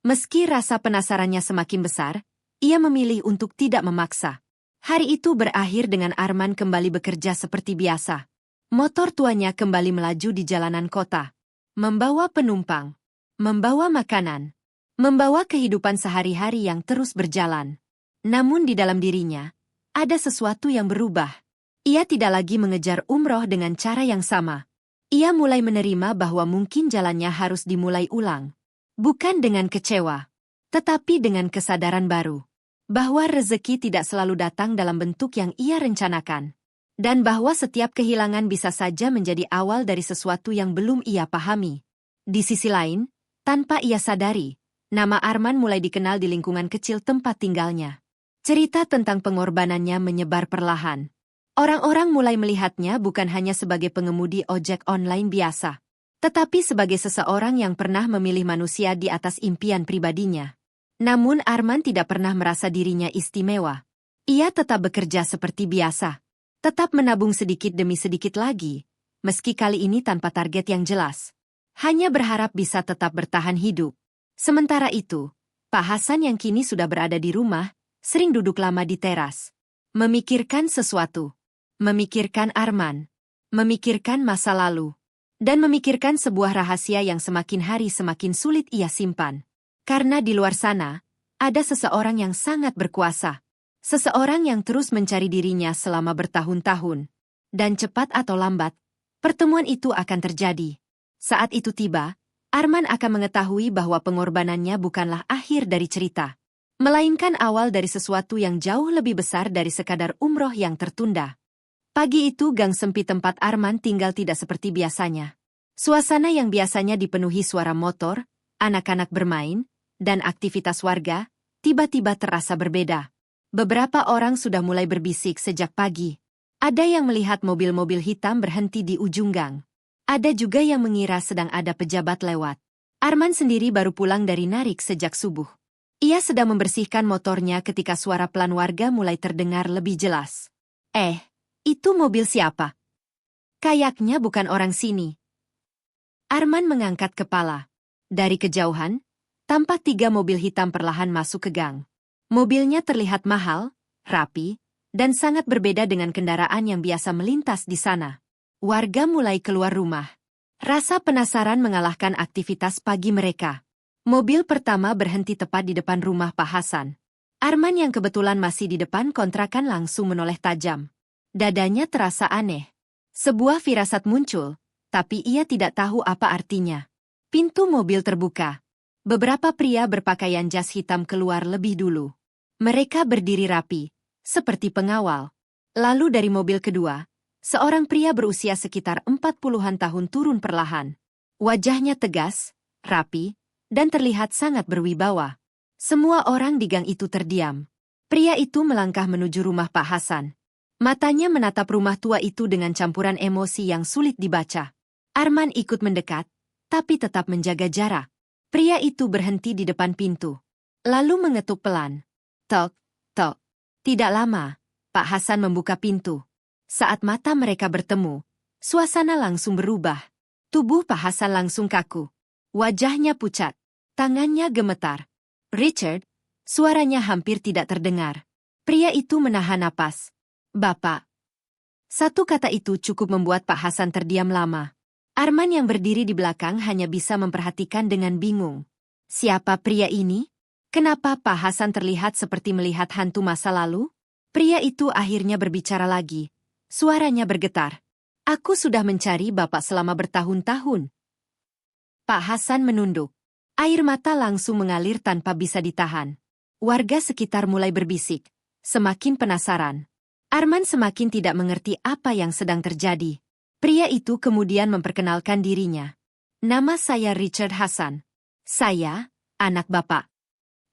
Meski rasa penasarannya semakin besar, ia memilih untuk tidak memaksa. Hari itu berakhir dengan Arman kembali bekerja seperti biasa. Motor tuanya kembali melaju di jalanan kota. Membawa penumpang, membawa makanan, membawa kehidupan sehari-hari yang terus berjalan. Namun di dalam dirinya, ada sesuatu yang berubah. Ia tidak lagi mengejar umroh dengan cara yang sama. Ia mulai menerima bahwa mungkin jalannya harus dimulai ulang. Bukan dengan kecewa, tetapi dengan kesadaran baru. Bahwa rezeki tidak selalu datang dalam bentuk yang ia rencanakan. Dan bahwa setiap kehilangan bisa saja menjadi awal dari sesuatu yang belum ia pahami. Di sisi lain, tanpa ia sadari, nama Arman mulai dikenal di lingkungan kecil tempat tinggalnya. Cerita tentang pengorbanannya menyebar perlahan. Orang-orang mulai melihatnya bukan hanya sebagai pengemudi ojek online biasa, tetapi sebagai seseorang yang pernah memilih manusia di atas impian pribadinya. Namun Arman tidak pernah merasa dirinya istimewa. Ia tetap bekerja seperti biasa, tetap menabung sedikit demi sedikit lagi, meski kali ini tanpa target yang jelas. Hanya berharap bisa tetap bertahan hidup. Sementara itu, Pak Hasan yang kini sudah berada di rumah, sering duduk lama di teras. Memikirkan sesuatu. Memikirkan Arman. Memikirkan masa lalu. Dan memikirkan sebuah rahasia yang semakin hari semakin sulit ia simpan. Karena di luar sana, ada seseorang yang sangat berkuasa. Seseorang yang terus mencari dirinya selama bertahun-tahun. Dan cepat atau lambat, pertemuan itu akan terjadi. Saat itu tiba, Arman akan mengetahui bahwa pengorbanannya bukanlah akhir dari cerita. Melainkan awal dari sesuatu yang jauh lebih besar dari sekadar umroh yang tertunda. Pagi itu gang sempit tempat Arman tinggal tidak seperti biasanya. Suasana yang biasanya dipenuhi suara motor, anak-anak bermain, dan aktivitas warga, tiba-tiba terasa berbeda. Beberapa orang sudah mulai berbisik sejak pagi. Ada yang melihat mobil-mobil hitam berhenti di ujung gang. Ada juga yang mengira sedang ada pejabat lewat. Arman sendiri baru pulang dari narik sejak subuh. Ia sedang membersihkan motornya ketika suara pelan warga mulai terdengar lebih jelas. Itu mobil siapa? Kayaknya bukan orang sini. Arman mengangkat kepala. Dari kejauhan, tampak 3 mobil hitam perlahan masuk ke gang. Mobilnya terlihat mahal, rapi, dan sangat berbeda dengan kendaraan yang biasa melintas di sana. Warga mulai keluar rumah. Rasa penasaran mengalahkan aktivitas pagi mereka. Mobil pertama berhenti tepat di depan rumah Pak Hasan. Arman yang kebetulan masih di depan kontrakan langsung menoleh tajam. Dadanya terasa aneh. Sebuah firasat muncul, tapi ia tidak tahu apa artinya. Pintu mobil terbuka. Beberapa pria berpakaian jas hitam keluar lebih dulu. Mereka berdiri rapi, seperti pengawal. Lalu dari mobil kedua, seorang pria berusia sekitar 40-an tahun turun perlahan. Wajahnya tegas, rapi, dan terlihat sangat berwibawa. Semua orang di gang itu terdiam. Pria itu melangkah menuju rumah Pak Hasan. Matanya menatap rumah tua itu dengan campuran emosi yang sulit dibaca. Arman ikut mendekat, tapi tetap menjaga jarak. Pria itu berhenti di depan pintu. Lalu mengetuk pelan. Tok, tok. Tidak lama, Pak Hasan membuka pintu. Saat mata mereka bertemu, suasana langsung berubah. Tubuh Pak Hasan langsung kaku. Wajahnya pucat. Tangannya gemetar. Richard, suaranya hampir tidak terdengar. Pria itu menahan napas. Bapak. Satu kata itu cukup membuat Pak Hasan terdiam lama. Arman yang berdiri di belakang hanya bisa memperhatikan dengan bingung. Siapa pria ini? Kenapa Pak Hasan terlihat seperti melihat hantu masa lalu? Pria itu akhirnya berbicara lagi. Suaranya bergetar. Aku sudah mencari Bapak selama bertahun-tahun. Pak Hasan menunduk. Air mata langsung mengalir tanpa bisa ditahan. Warga sekitar mulai berbisik. Semakin penasaran. Arman semakin tidak mengerti apa yang sedang terjadi. Pria itu kemudian memperkenalkan dirinya. Nama saya Richard Hasan. Saya, anak Bapak.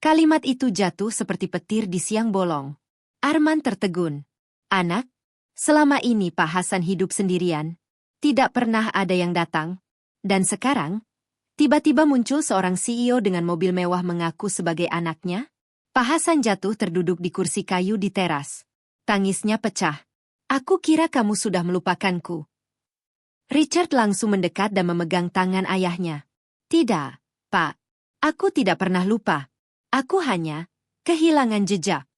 Kalimat itu jatuh seperti petir di siang bolong. Arman tertegun. Anak? Selama ini Pak Hasan hidup sendirian. Tidak pernah ada yang datang. Dan sekarang, tiba-tiba muncul seorang CEO dengan mobil mewah mengaku sebagai anaknya. Pak Hasan jatuh terduduk di kursi kayu di teras. Tangisnya pecah. Aku kira kamu sudah melupakanku. Richard langsung mendekat dan memegang tangan ayahnya. Tidak, Pak. Aku tidak pernah lupa. Aku hanya kehilangan jejak.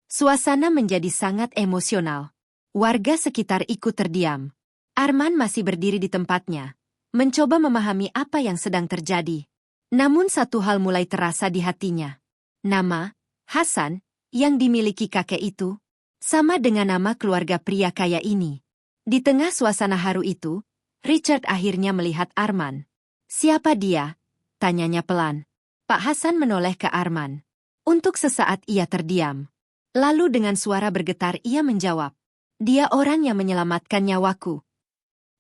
Suasana menjadi sangat emosional. Warga sekitar ikut terdiam. Arman masih berdiri di tempatnya, mencoba memahami apa yang sedang terjadi. Namun satu hal mulai terasa di hatinya. Nama, Hasan, yang dimiliki kakek itu, sama dengan nama keluarga pria kaya ini. Di tengah suasana haru itu, Richard akhirnya melihat Arman. Siapa dia? Tanyanya pelan. Pak Hasan menoleh ke Arman. Untuk sesaat ia terdiam. Lalu dengan suara bergetar ia menjawab. Dia orang yang menyelamatkan nyawaku.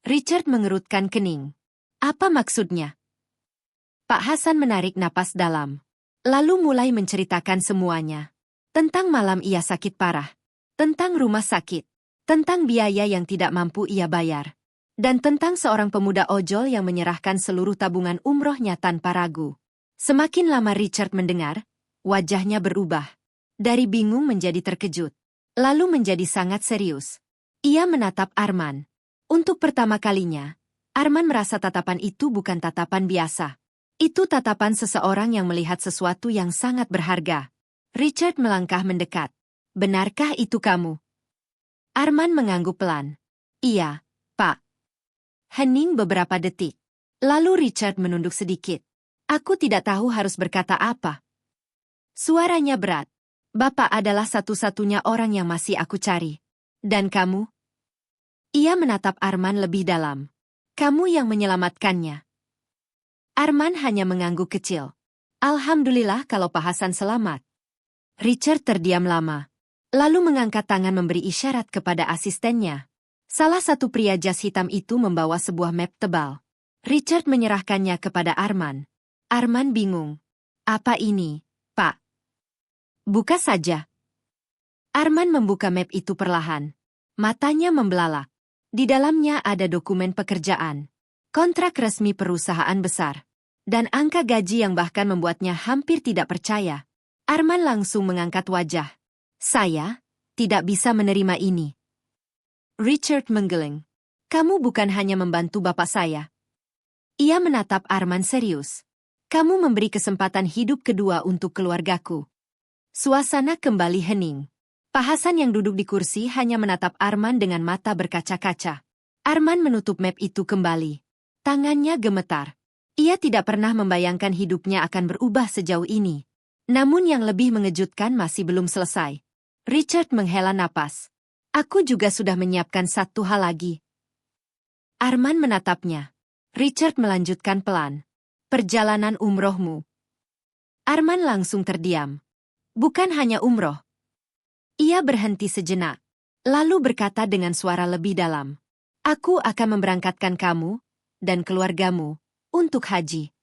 Richard mengerutkan kening. Apa maksudnya? Pak Hasan menarik napas dalam. Lalu mulai menceritakan semuanya. Tentang malam ia sakit parah. Tentang rumah sakit. Tentang biaya yang tidak mampu ia bayar. Dan tentang seorang pemuda ojol yang menyerahkan seluruh tabungan umrohnya tanpa ragu. Semakin lama Richard mendengar, wajahnya berubah. Dari bingung menjadi terkejut. Lalu menjadi sangat serius. Ia menatap Arman. Untuk pertama kalinya, Arman merasa tatapan itu bukan tatapan biasa. Itu tatapan seseorang yang melihat sesuatu yang sangat berharga. Richard melangkah mendekat. Benarkah itu kamu? Arman mengangguk pelan. Iya, Pak. Hening beberapa detik. Lalu Richard menunduk sedikit. Aku tidak tahu harus berkata apa. Suaranya berat. Bapak adalah satu-satunya orang yang masih aku cari. Dan kamu? Ia menatap Arman lebih dalam. Kamu yang menyelamatkannya. Arman hanya mengangguk kecil. Alhamdulillah kalau Pak Hasan selamat. Richard terdiam lama. Lalu mengangkat tangan memberi isyarat kepada asistennya. Salah satu pria jas hitam itu membawa sebuah map tebal. Richard menyerahkannya kepada Arman. Arman bingung. Apa ini, Pak? Buka saja. Arman membuka map itu perlahan. Matanya membelalak. Di dalamnya ada dokumen pekerjaan. Kontrak resmi perusahaan besar. Dan angka gaji yang bahkan membuatnya hampir tidak percaya. Arman langsung mengangkat wajah. Saya tidak bisa menerima ini. Richard menggeleng. Kamu bukan hanya membantu bapak saya. Ia menatap Arman serius. Kamu memberi kesempatan hidup kedua untuk keluargaku. Suasana kembali hening. Pak Hasan yang duduk di kursi hanya menatap Arman dengan mata berkaca-kaca. Arman menutup map itu kembali. Tangannya gemetar. Ia tidak pernah membayangkan hidupnya akan berubah sejauh ini. Namun yang lebih mengejutkan masih belum selesai. Richard menghela napas. Aku juga sudah menyiapkan satu hal lagi. Arman menatapnya. Richard melanjutkan pelan. Perjalanan umrohmu. Arman langsung terdiam. Bukan hanya umroh. Ia berhenti sejenak. Lalu berkata dengan suara lebih dalam. Aku akan memberangkatkan kamu dan keluargamu untuk haji.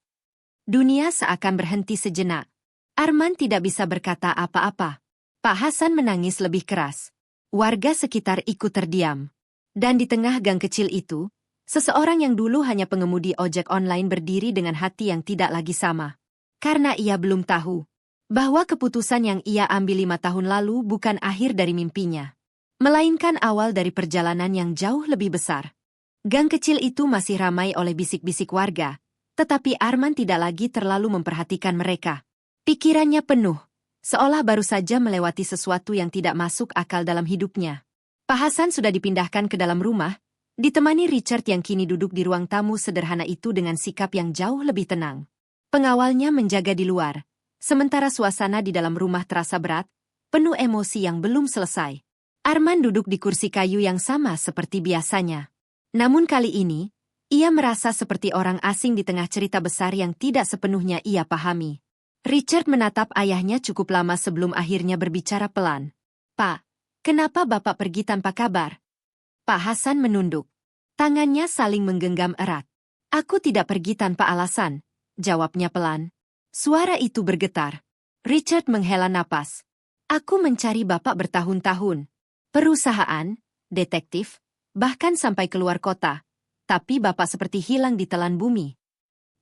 Dunia seakan berhenti sejenak. Arman tidak bisa berkata apa-apa. Pak Hasan menangis lebih keras. Warga sekitar ikut terdiam. Dan di tengah gang kecil itu, seseorang yang dulu hanya pengemudi ojek online berdiri dengan hati yang tidak lagi sama. Karena ia belum tahu bahwa keputusan yang ia ambil 5 tahun lalu bukan akhir dari mimpinya, melainkan awal dari perjalanan yang jauh lebih besar. Gang kecil itu masih ramai oleh bisik-bisik warga, tetapi Arman tidak lagi terlalu memperhatikan mereka. Pikirannya penuh, seolah baru saja melewati sesuatu yang tidak masuk akal dalam hidupnya. Pak Hasan sudah dipindahkan ke dalam rumah, ditemani Richard yang kini duduk di ruang tamu sederhana itu dengan sikap yang jauh lebih tenang. Pengawalnya menjaga di luar, sementara suasana di dalam rumah terasa berat, penuh emosi yang belum selesai. Arman duduk di kursi kayu yang sama seperti biasanya. Namun kali ini, ia merasa seperti orang asing di tengah cerita besar yang tidak sepenuhnya ia pahami. Richard menatap ayahnya cukup lama sebelum akhirnya berbicara pelan. Pak, kenapa Bapak pergi tanpa kabar? Pak Hasan menunduk. Tangannya saling menggenggam erat. Aku tidak pergi tanpa alasan, jawabnya pelan. Suara itu bergetar. Richard menghela napas. Aku mencari Bapak bertahun-tahun. Perusahaan, detektif, bahkan sampai keluar kota. Tapi Bapak seperti hilang di telan bumi.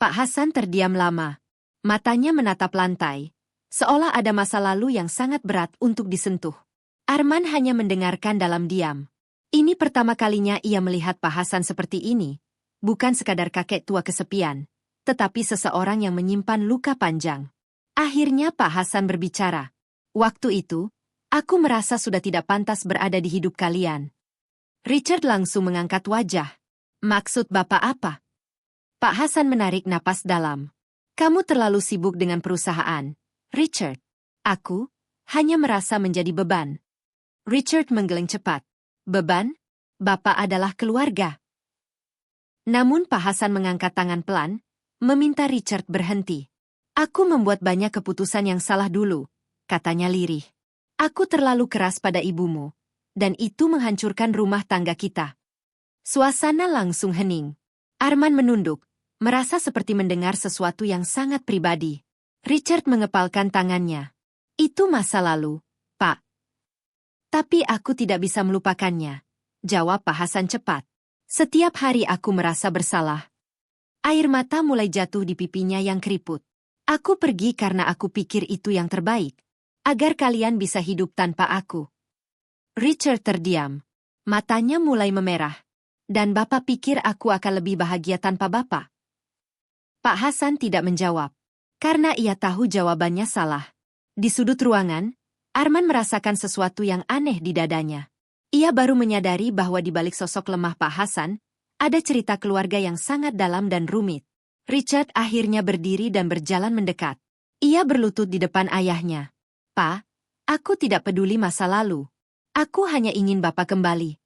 Pak Hasan terdiam lama. Matanya menatap lantai, seolah ada masa lalu yang sangat berat untuk disentuh. Arman hanya mendengarkan dalam diam. Ini pertama kalinya ia melihat Pak Hasan seperti ini, bukan sekadar kakek tua kesepian, tetapi seseorang yang menyimpan luka panjang. Akhirnya Pak Hasan berbicara. Waktu itu, aku merasa sudah tidak pantas berada di hidup kalian. Richard langsung mengangkat wajah. Maksud Bapak apa? Pak Hasan menarik napas dalam. Kamu terlalu sibuk dengan perusahaan, Richard. Aku hanya merasa menjadi beban. Richard menggeleng cepat. Beban? Bapak adalah keluarga. Namun Pak Hasan mengangkat tangan pelan, meminta Richard berhenti. Aku membuat banyak keputusan yang salah dulu, katanya lirih. Aku terlalu keras pada ibumu, dan itu menghancurkan rumah tangga kita. Suasana langsung hening. Arman menunduk, merasa seperti mendengar sesuatu yang sangat pribadi. Richard mengepalkan tangannya. Itu masa lalu, Pak. Tapi aku tidak bisa melupakannya, jawab Pak Hasan cepat. Setiap hari aku merasa bersalah. Air mata mulai jatuh di pipinya yang keriput. Aku pergi karena aku pikir itu yang terbaik, agar kalian bisa hidup tanpa aku. Richard terdiam. Matanya mulai memerah. Dan Bapak pikir aku akan lebih bahagia tanpa Bapak? Pak Hasan tidak menjawab, karena ia tahu jawabannya salah. Di sudut ruangan, Arman merasakan sesuatu yang aneh di dadanya. Ia baru menyadari bahwa di balik sosok lemah Pak Hasan, ada cerita keluarga yang sangat dalam dan rumit. Richard akhirnya berdiri dan berjalan mendekat. Ia berlutut di depan ayahnya. Pak, aku tidak peduli masa lalu. Aku hanya ingin Bapak kembali.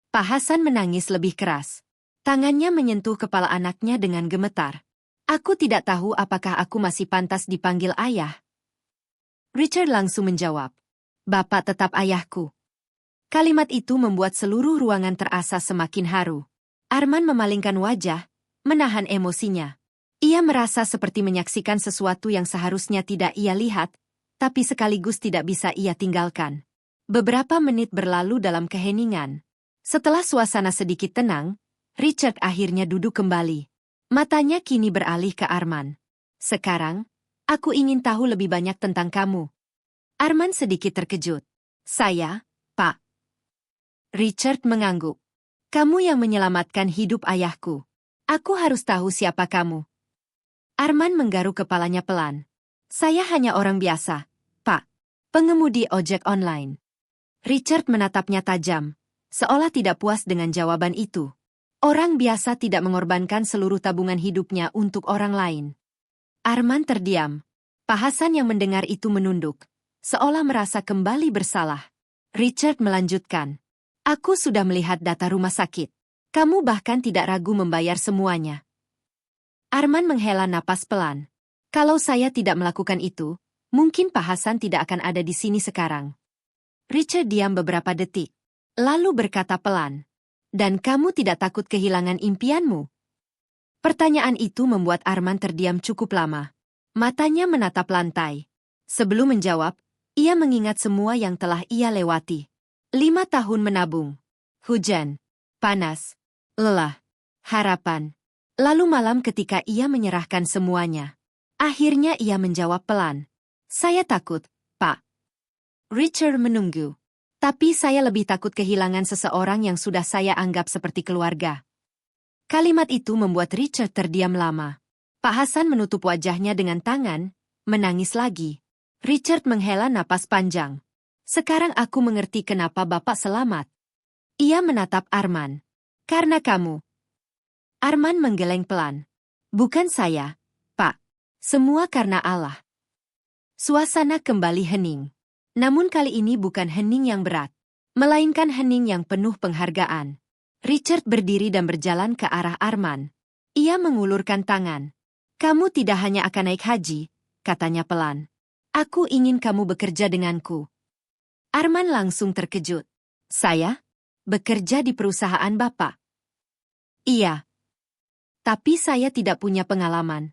Pak Hasan menangis lebih keras. Tangannya menyentuh kepala anaknya dengan gemetar. Aku tidak tahu apakah aku masih pantas dipanggil ayah. Richard langsung menjawab. Bapak tetap ayahku. Kalimat itu membuat seluruh ruangan terasa semakin haru. Arman memalingkan wajah, menahan emosinya. Ia merasa seperti menyaksikan sesuatu yang seharusnya tidak ia lihat, tapi sekaligus tidak bisa ia tinggalkan. Beberapa menit berlalu dalam keheningan. Setelah suasana sedikit tenang, Richard akhirnya duduk kembali. Matanya kini beralih ke Arman. Sekarang, aku ingin tahu lebih banyak tentang kamu. Arman sedikit terkejut. Saya, Pak. Richard mengangguk. Kamu yang menyelamatkan hidup ayahku. Aku harus tahu siapa kamu. Arman menggaruk kepalanya pelan. Saya hanya orang biasa, Pak. Pengemudi ojek online. Richard menatapnya tajam, seolah tidak puas dengan jawaban itu. Orang biasa tidak mengorbankan seluruh tabungan hidupnya untuk orang lain. Arman terdiam. Pak Hasan yang mendengar itu menunduk, seolah merasa kembali bersalah. Richard melanjutkan. Aku sudah melihat data rumah sakit. Kamu bahkan tidak ragu membayar semuanya. Arman menghela napas pelan. Kalau saya tidak melakukan itu, mungkin Pak Hasan tidak akan ada di sini sekarang. Richard diam beberapa detik, lalu berkata pelan. Dan kamu tidak takut kehilangan impianmu? Pertanyaan itu membuat Arman terdiam cukup lama. Matanya menatap lantai. Sebelum menjawab, ia mengingat semua yang telah ia lewati. 5 tahun menabung. Hujan, panas, lelah, harapan. Lalu malam ketika ia menyerahkan semuanya. Akhirnya ia menjawab pelan. Saya takut, Pak. Richard menunggu. Tapi saya lebih takut kehilangan seseorang yang sudah saya anggap seperti keluarga. Kalimat itu membuat Richard terdiam lama. Pak Hasan menutup wajahnya dengan tangan, menangis lagi. Richard menghela napas panjang. Sekarang aku mengerti kenapa Bapak selamat. Ia menatap Arman. Karena kamu. Arman menggeleng pelan. Bukan saya, Pak. Semua karena Allah. Suasana kembali hening. Namun kali ini bukan hening yang berat, melainkan hening yang penuh penghargaan. Richard berdiri dan berjalan ke arah Arman. Ia mengulurkan tangan. Kamu tidak hanya akan naik haji, katanya pelan. Aku ingin kamu bekerja denganku. Arman langsung terkejut. Saya? Bekerja di perusahaan Bapak? Iya. Tapi saya tidak punya pengalaman.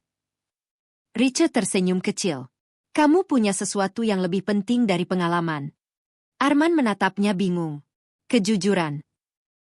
Richard tersenyum kecil. Kamu punya sesuatu yang lebih penting dari pengalaman. Arman menatapnya bingung. Kejujuran.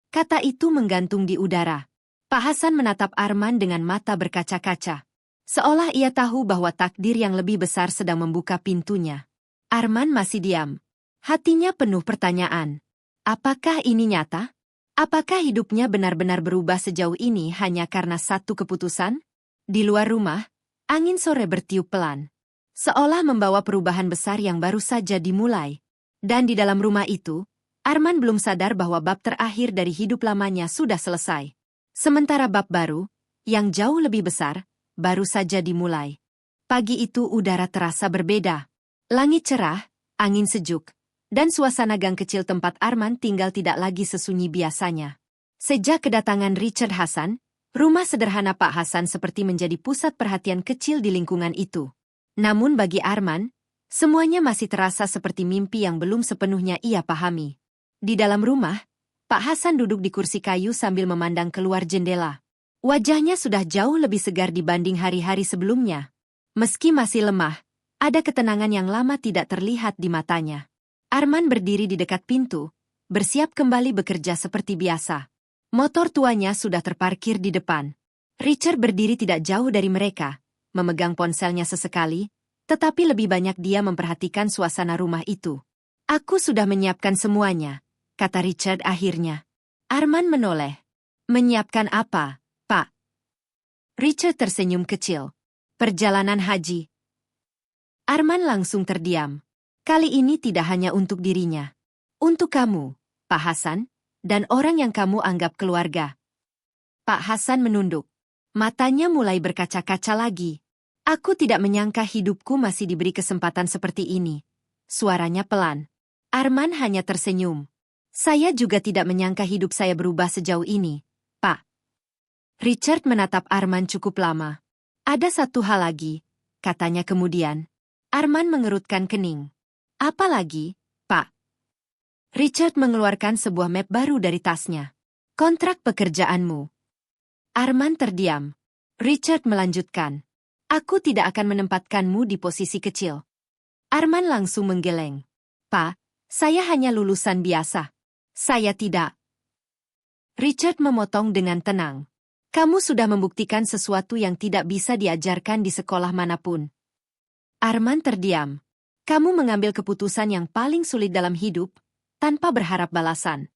Kata itu menggantung di udara. Pak Hasan menatap Arman dengan mata berkaca-kaca. Seolah ia tahu bahwa takdir yang lebih besar sedang membuka pintunya. Arman masih diam. Hatinya penuh pertanyaan. Apakah ini nyata? Apakah hidupnya benar-benar berubah sejauh ini hanya karena satu keputusan? Di luar rumah, angin sore bertiup pelan. Seolah membawa perubahan besar yang baru saja dimulai. Dan di dalam rumah itu, Arman belum sadar bahwa bab terakhir dari hidup lamanya sudah selesai. Sementara bab baru, yang jauh lebih besar, baru saja dimulai. Pagi itu udara terasa berbeda. Langit cerah, angin sejuk, dan suasana gang kecil tempat Arman tinggal tidak lagi sesunyi biasanya. Sejak kedatangan Richard Hasan, rumah sederhana Pak Hasan seperti menjadi pusat perhatian kecil di lingkungan itu. Namun bagi Arman, semuanya masih terasa seperti mimpi yang belum sepenuhnya ia pahami. Di dalam rumah, Pak Hasan duduk di kursi kayu sambil memandang keluar jendela. Wajahnya sudah jauh lebih segar dibanding hari-hari sebelumnya. Meski masih lemah, ada ketenangan yang lama tidak terlihat di matanya. Arman berdiri di dekat pintu, bersiap kembali bekerja seperti biasa. Motor tuanya sudah terparkir di depan. Richard berdiri tidak jauh dari mereka, memegang ponselnya sesekali, tetapi lebih banyak dia memperhatikan suasana rumah itu. Aku sudah menyiapkan semuanya, kata Richard akhirnya. Arman menoleh. Menyiapkan apa, Pak? Richard tersenyum kecil. Perjalanan haji. Arman langsung terdiam. Kali ini tidak hanya untuk dirinya. Untuk kamu, Pak Hasan, dan orang yang kamu anggap keluarga. Pak Hasan menunduk. Matanya mulai berkaca-kaca lagi. Aku tidak menyangka hidupku masih diberi kesempatan seperti ini. Suaranya pelan. Arman hanya tersenyum. Saya juga tidak menyangka hidup saya berubah sejauh ini, Pak. Richard menatap Arman cukup lama. Ada satu hal lagi, katanya kemudian. Arman mengerutkan kening. Apa lagi, Pak? Richard mengeluarkan sebuah map baru dari tasnya. Kontrak pekerjaanmu. Arman terdiam. Richard melanjutkan. Aku tidak akan menempatkanmu di posisi kecil. Arman langsung menggeleng. Pak, saya hanya lulusan biasa. Saya tidak. Richard memotong dengan tenang. Kamu sudah membuktikan sesuatu yang tidak bisa diajarkan di sekolah manapun. Arman terdiam. Kamu mengambil keputusan yang paling sulit dalam hidup, tanpa berharap balasan.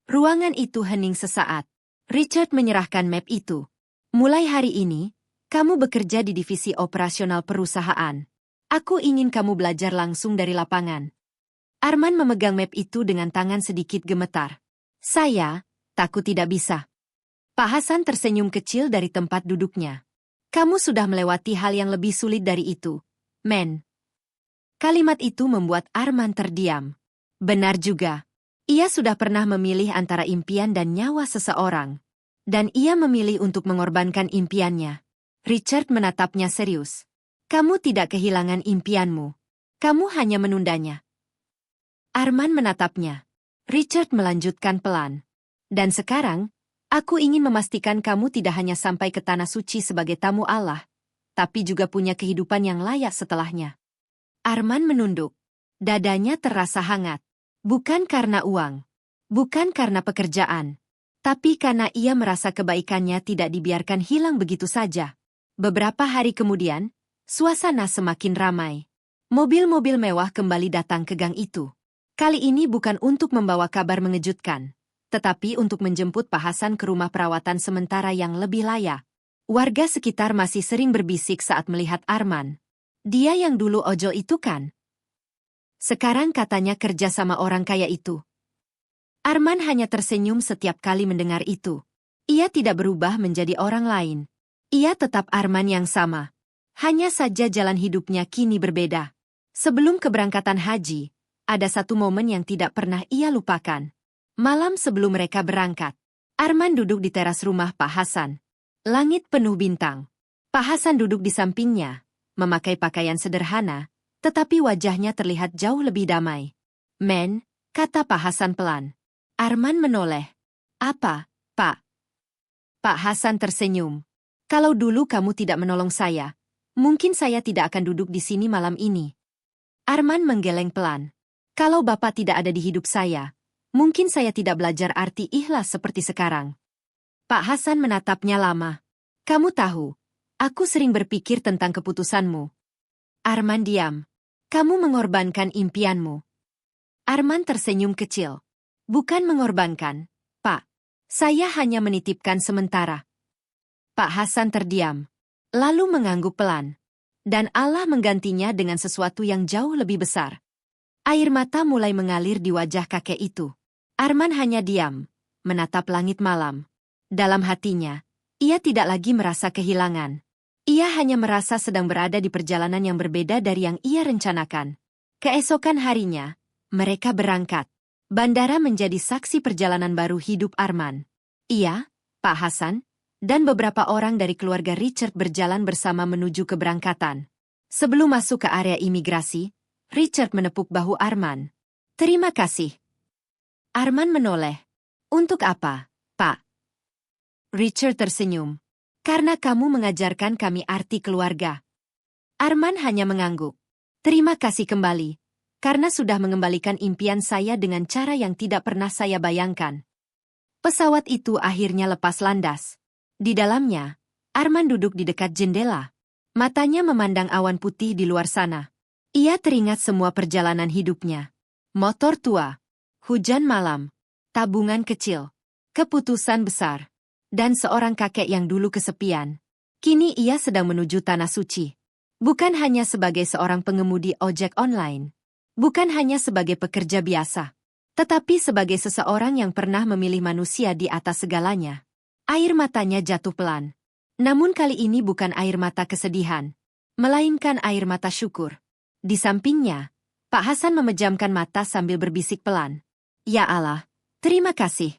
Ruangan itu hening sesaat. Richard menyerahkan map itu. Mulai hari ini, kamu bekerja di divisi operasional perusahaan. Aku ingin kamu belajar langsung dari lapangan. Arman memegang map itu dengan tangan sedikit gemetar. Saya, takut tidak bisa. Pak Hasan tersenyum kecil dari tempat duduknya. Kamu sudah melewati hal yang lebih sulit dari itu, men. Kalimat itu membuat Arman terdiam. Benar juga. Ia sudah pernah memilih antara impian dan nyawa seseorang. Dan ia memilih untuk mengorbankan impiannya. Richard menatapnya serius. Kamu tidak kehilangan impianmu. Kamu hanya menundanya. Arman menatapnya. Richard melanjutkan pelan. Dan sekarang, aku ingin memastikan kamu tidak hanya sampai ke tanah suci sebagai tamu Allah, tapi juga punya kehidupan yang layak setelahnya. Arman menunduk. Dadanya terasa hangat. Bukan karena uang. Bukan karena pekerjaan. Tapi karena ia merasa kebaikannya tidak dibiarkan hilang begitu saja. Beberapa hari kemudian, suasana semakin ramai. Mobil-mobil mewah kembali datang ke gang itu. Kali ini bukan untuk membawa kabar mengejutkan, tetapi untuk menjemput Pak Hasan ke rumah perawatan sementara yang lebih layak. Warga sekitar masih sering berbisik saat melihat Arman. Dia yang dulu ojol itu kan? Sekarang katanya kerja sama orang kaya itu. Arman hanya tersenyum setiap kali mendengar itu. Ia tidak berubah menjadi orang lain. Ia tetap Arman yang sama. Hanya saja jalan hidupnya kini berbeda. Sebelum keberangkatan haji, ada satu momen yang tidak pernah ia lupakan. Malam sebelum mereka berangkat, Arman duduk di teras rumah Pak Hasan. Langit penuh bintang. Pak Hasan duduk di sampingnya, memakai pakaian sederhana, tetapi wajahnya terlihat jauh lebih damai. Men, kata Pak Hasan pelan. Arman menoleh. Apa, Pak? Pak Hasan tersenyum. Kalau dulu kamu tidak menolong saya, mungkin saya tidak akan duduk di sini malam ini. Arman menggeleng pelan. Kalau Bapak tidak ada di hidup saya, mungkin saya tidak belajar arti ikhlas seperti sekarang. Pak Hasan menatapnya lama. Kamu tahu, aku sering berpikir tentang keputusanmu. Arman diam. Kamu mengorbankan impianmu. Arman tersenyum kecil. Bukan mengorbankan, Pak. Saya hanya menitipkan sementara. Pak Hasan terdiam, lalu mengangguk pelan. Dan Allah menggantinya dengan sesuatu yang jauh lebih besar. Air mata mulai mengalir di wajah kakek itu. Arman hanya diam, menatap langit malam. Dalam hatinya, ia tidak lagi merasa kehilangan. Ia hanya merasa sedang berada di perjalanan yang berbeda dari yang ia rencanakan. Keesokan harinya, mereka berangkat. Bandara menjadi saksi perjalanan baru hidup Arman. Ia, Pak Hasan, dan beberapa orang dari keluarga Richard berjalan bersama menuju keberangkatan. Sebelum masuk ke area imigrasi, Richard menepuk bahu Arman. Terima kasih. Arman menoleh. Untuk apa, Pak? Richard tersenyum. Karena kamu mengajarkan kami arti keluarga. Arman hanya mengangguk. Terima kasih kembali, karena sudah mengembalikan impian saya dengan cara yang tidak pernah saya bayangkan. Pesawat itu akhirnya lepas landas. Di dalamnya, Arman duduk di dekat jendela. Matanya memandang awan putih di luar sana. Ia teringat semua perjalanan hidupnya. Motor tua, hujan malam, tabungan kecil, keputusan besar. Dan seorang kakek yang dulu kesepian. Kini ia sedang menuju Tanah Suci. Bukan hanya sebagai seorang pengemudi ojek online. Bukan hanya sebagai pekerja biasa. Tetapi sebagai seseorang yang pernah memilih manusia di atas segalanya. Air matanya jatuh pelan. Namun kali ini bukan air mata kesedihan. Melainkan air mata syukur. Di sampingnya, Pak Hasan memejamkan mata sambil berbisik pelan. Ya Allah, terima kasih.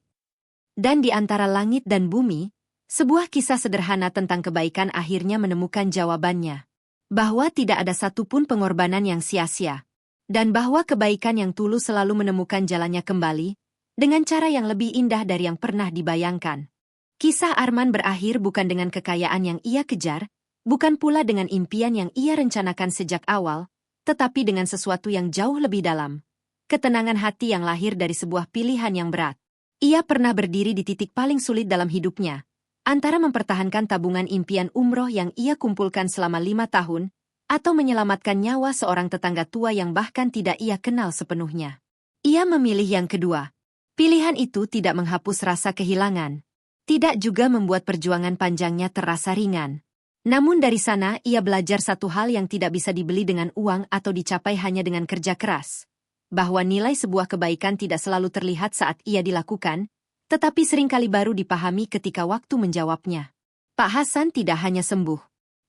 Dan di antara langit dan bumi, sebuah kisah sederhana tentang kebaikan akhirnya menemukan jawabannya. Bahwa tidak ada satupun pengorbanan yang sia-sia. Dan bahwa kebaikan yang tulus selalu menemukan jalannya kembali, dengan cara yang lebih indah dari yang pernah dibayangkan. Kisah Arman berakhir bukan dengan kekayaan yang ia kejar, bukan pula dengan impian yang ia rencanakan sejak awal, tetapi dengan sesuatu yang jauh lebih dalam. Ketenangan hati yang lahir dari sebuah pilihan yang berat. Ia pernah berdiri di titik paling sulit dalam hidupnya, antara mempertahankan tabungan impian umroh yang ia kumpulkan selama 5 tahun, atau menyelamatkan nyawa seorang tetangga tua yang bahkan tidak ia kenal sepenuhnya. Ia memilih yang kedua. Pilihan itu tidak menghapus rasa kehilangan, tidak juga membuat perjuangan panjangnya terasa ringan. Namun dari sana ia belajar satu hal yang tidak bisa dibeli dengan uang atau dicapai hanya dengan kerja keras. Bahwa nilai sebuah kebaikan tidak selalu terlihat saat ia dilakukan, tetapi seringkali baru dipahami ketika waktu menjawabnya. Pak Hasan tidak hanya sembuh.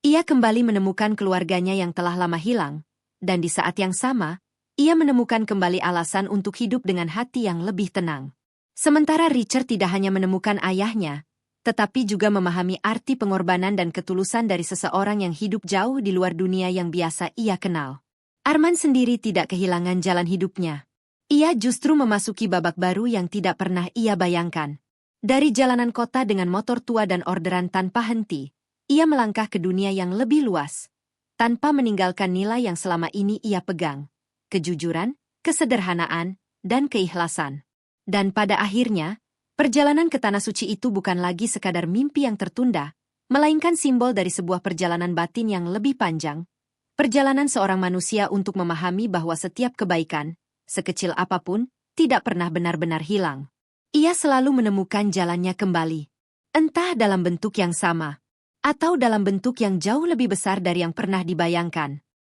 Ia kembali menemukan keluarganya yang telah lama hilang, dan di saat yang sama, ia menemukan kembali alasan untuk hidup dengan hati yang lebih tenang. Sementara Richard tidak hanya menemukan ayahnya, tetapi juga memahami arti pengorbanan dan ketulusan dari seseorang yang hidup jauh di luar dunia yang biasa ia kenal. Arman sendiri tidak kehilangan jalan hidupnya. Ia justru memasuki babak baru yang tidak pernah ia bayangkan. Dari jalanan kota dengan motor tua dan orderan tanpa henti, ia melangkah ke dunia yang lebih luas, tanpa meninggalkan nilai yang selama ini ia pegang: kejujuran, kesederhanaan, dan keikhlasan. Dan pada akhirnya, perjalanan ke Tanah Suci itu bukan lagi sekadar mimpi yang tertunda, melainkan simbol dari sebuah perjalanan batin yang lebih panjang, perjalanan seorang manusia untuk memahami bahwa setiap kebaikan, sekecil apapun, tidak pernah benar-benar hilang. Ia selalu menemukan jalannya kembali, entah dalam bentuk yang sama, atau dalam bentuk yang jauh lebih besar dari yang pernah dibayangkan.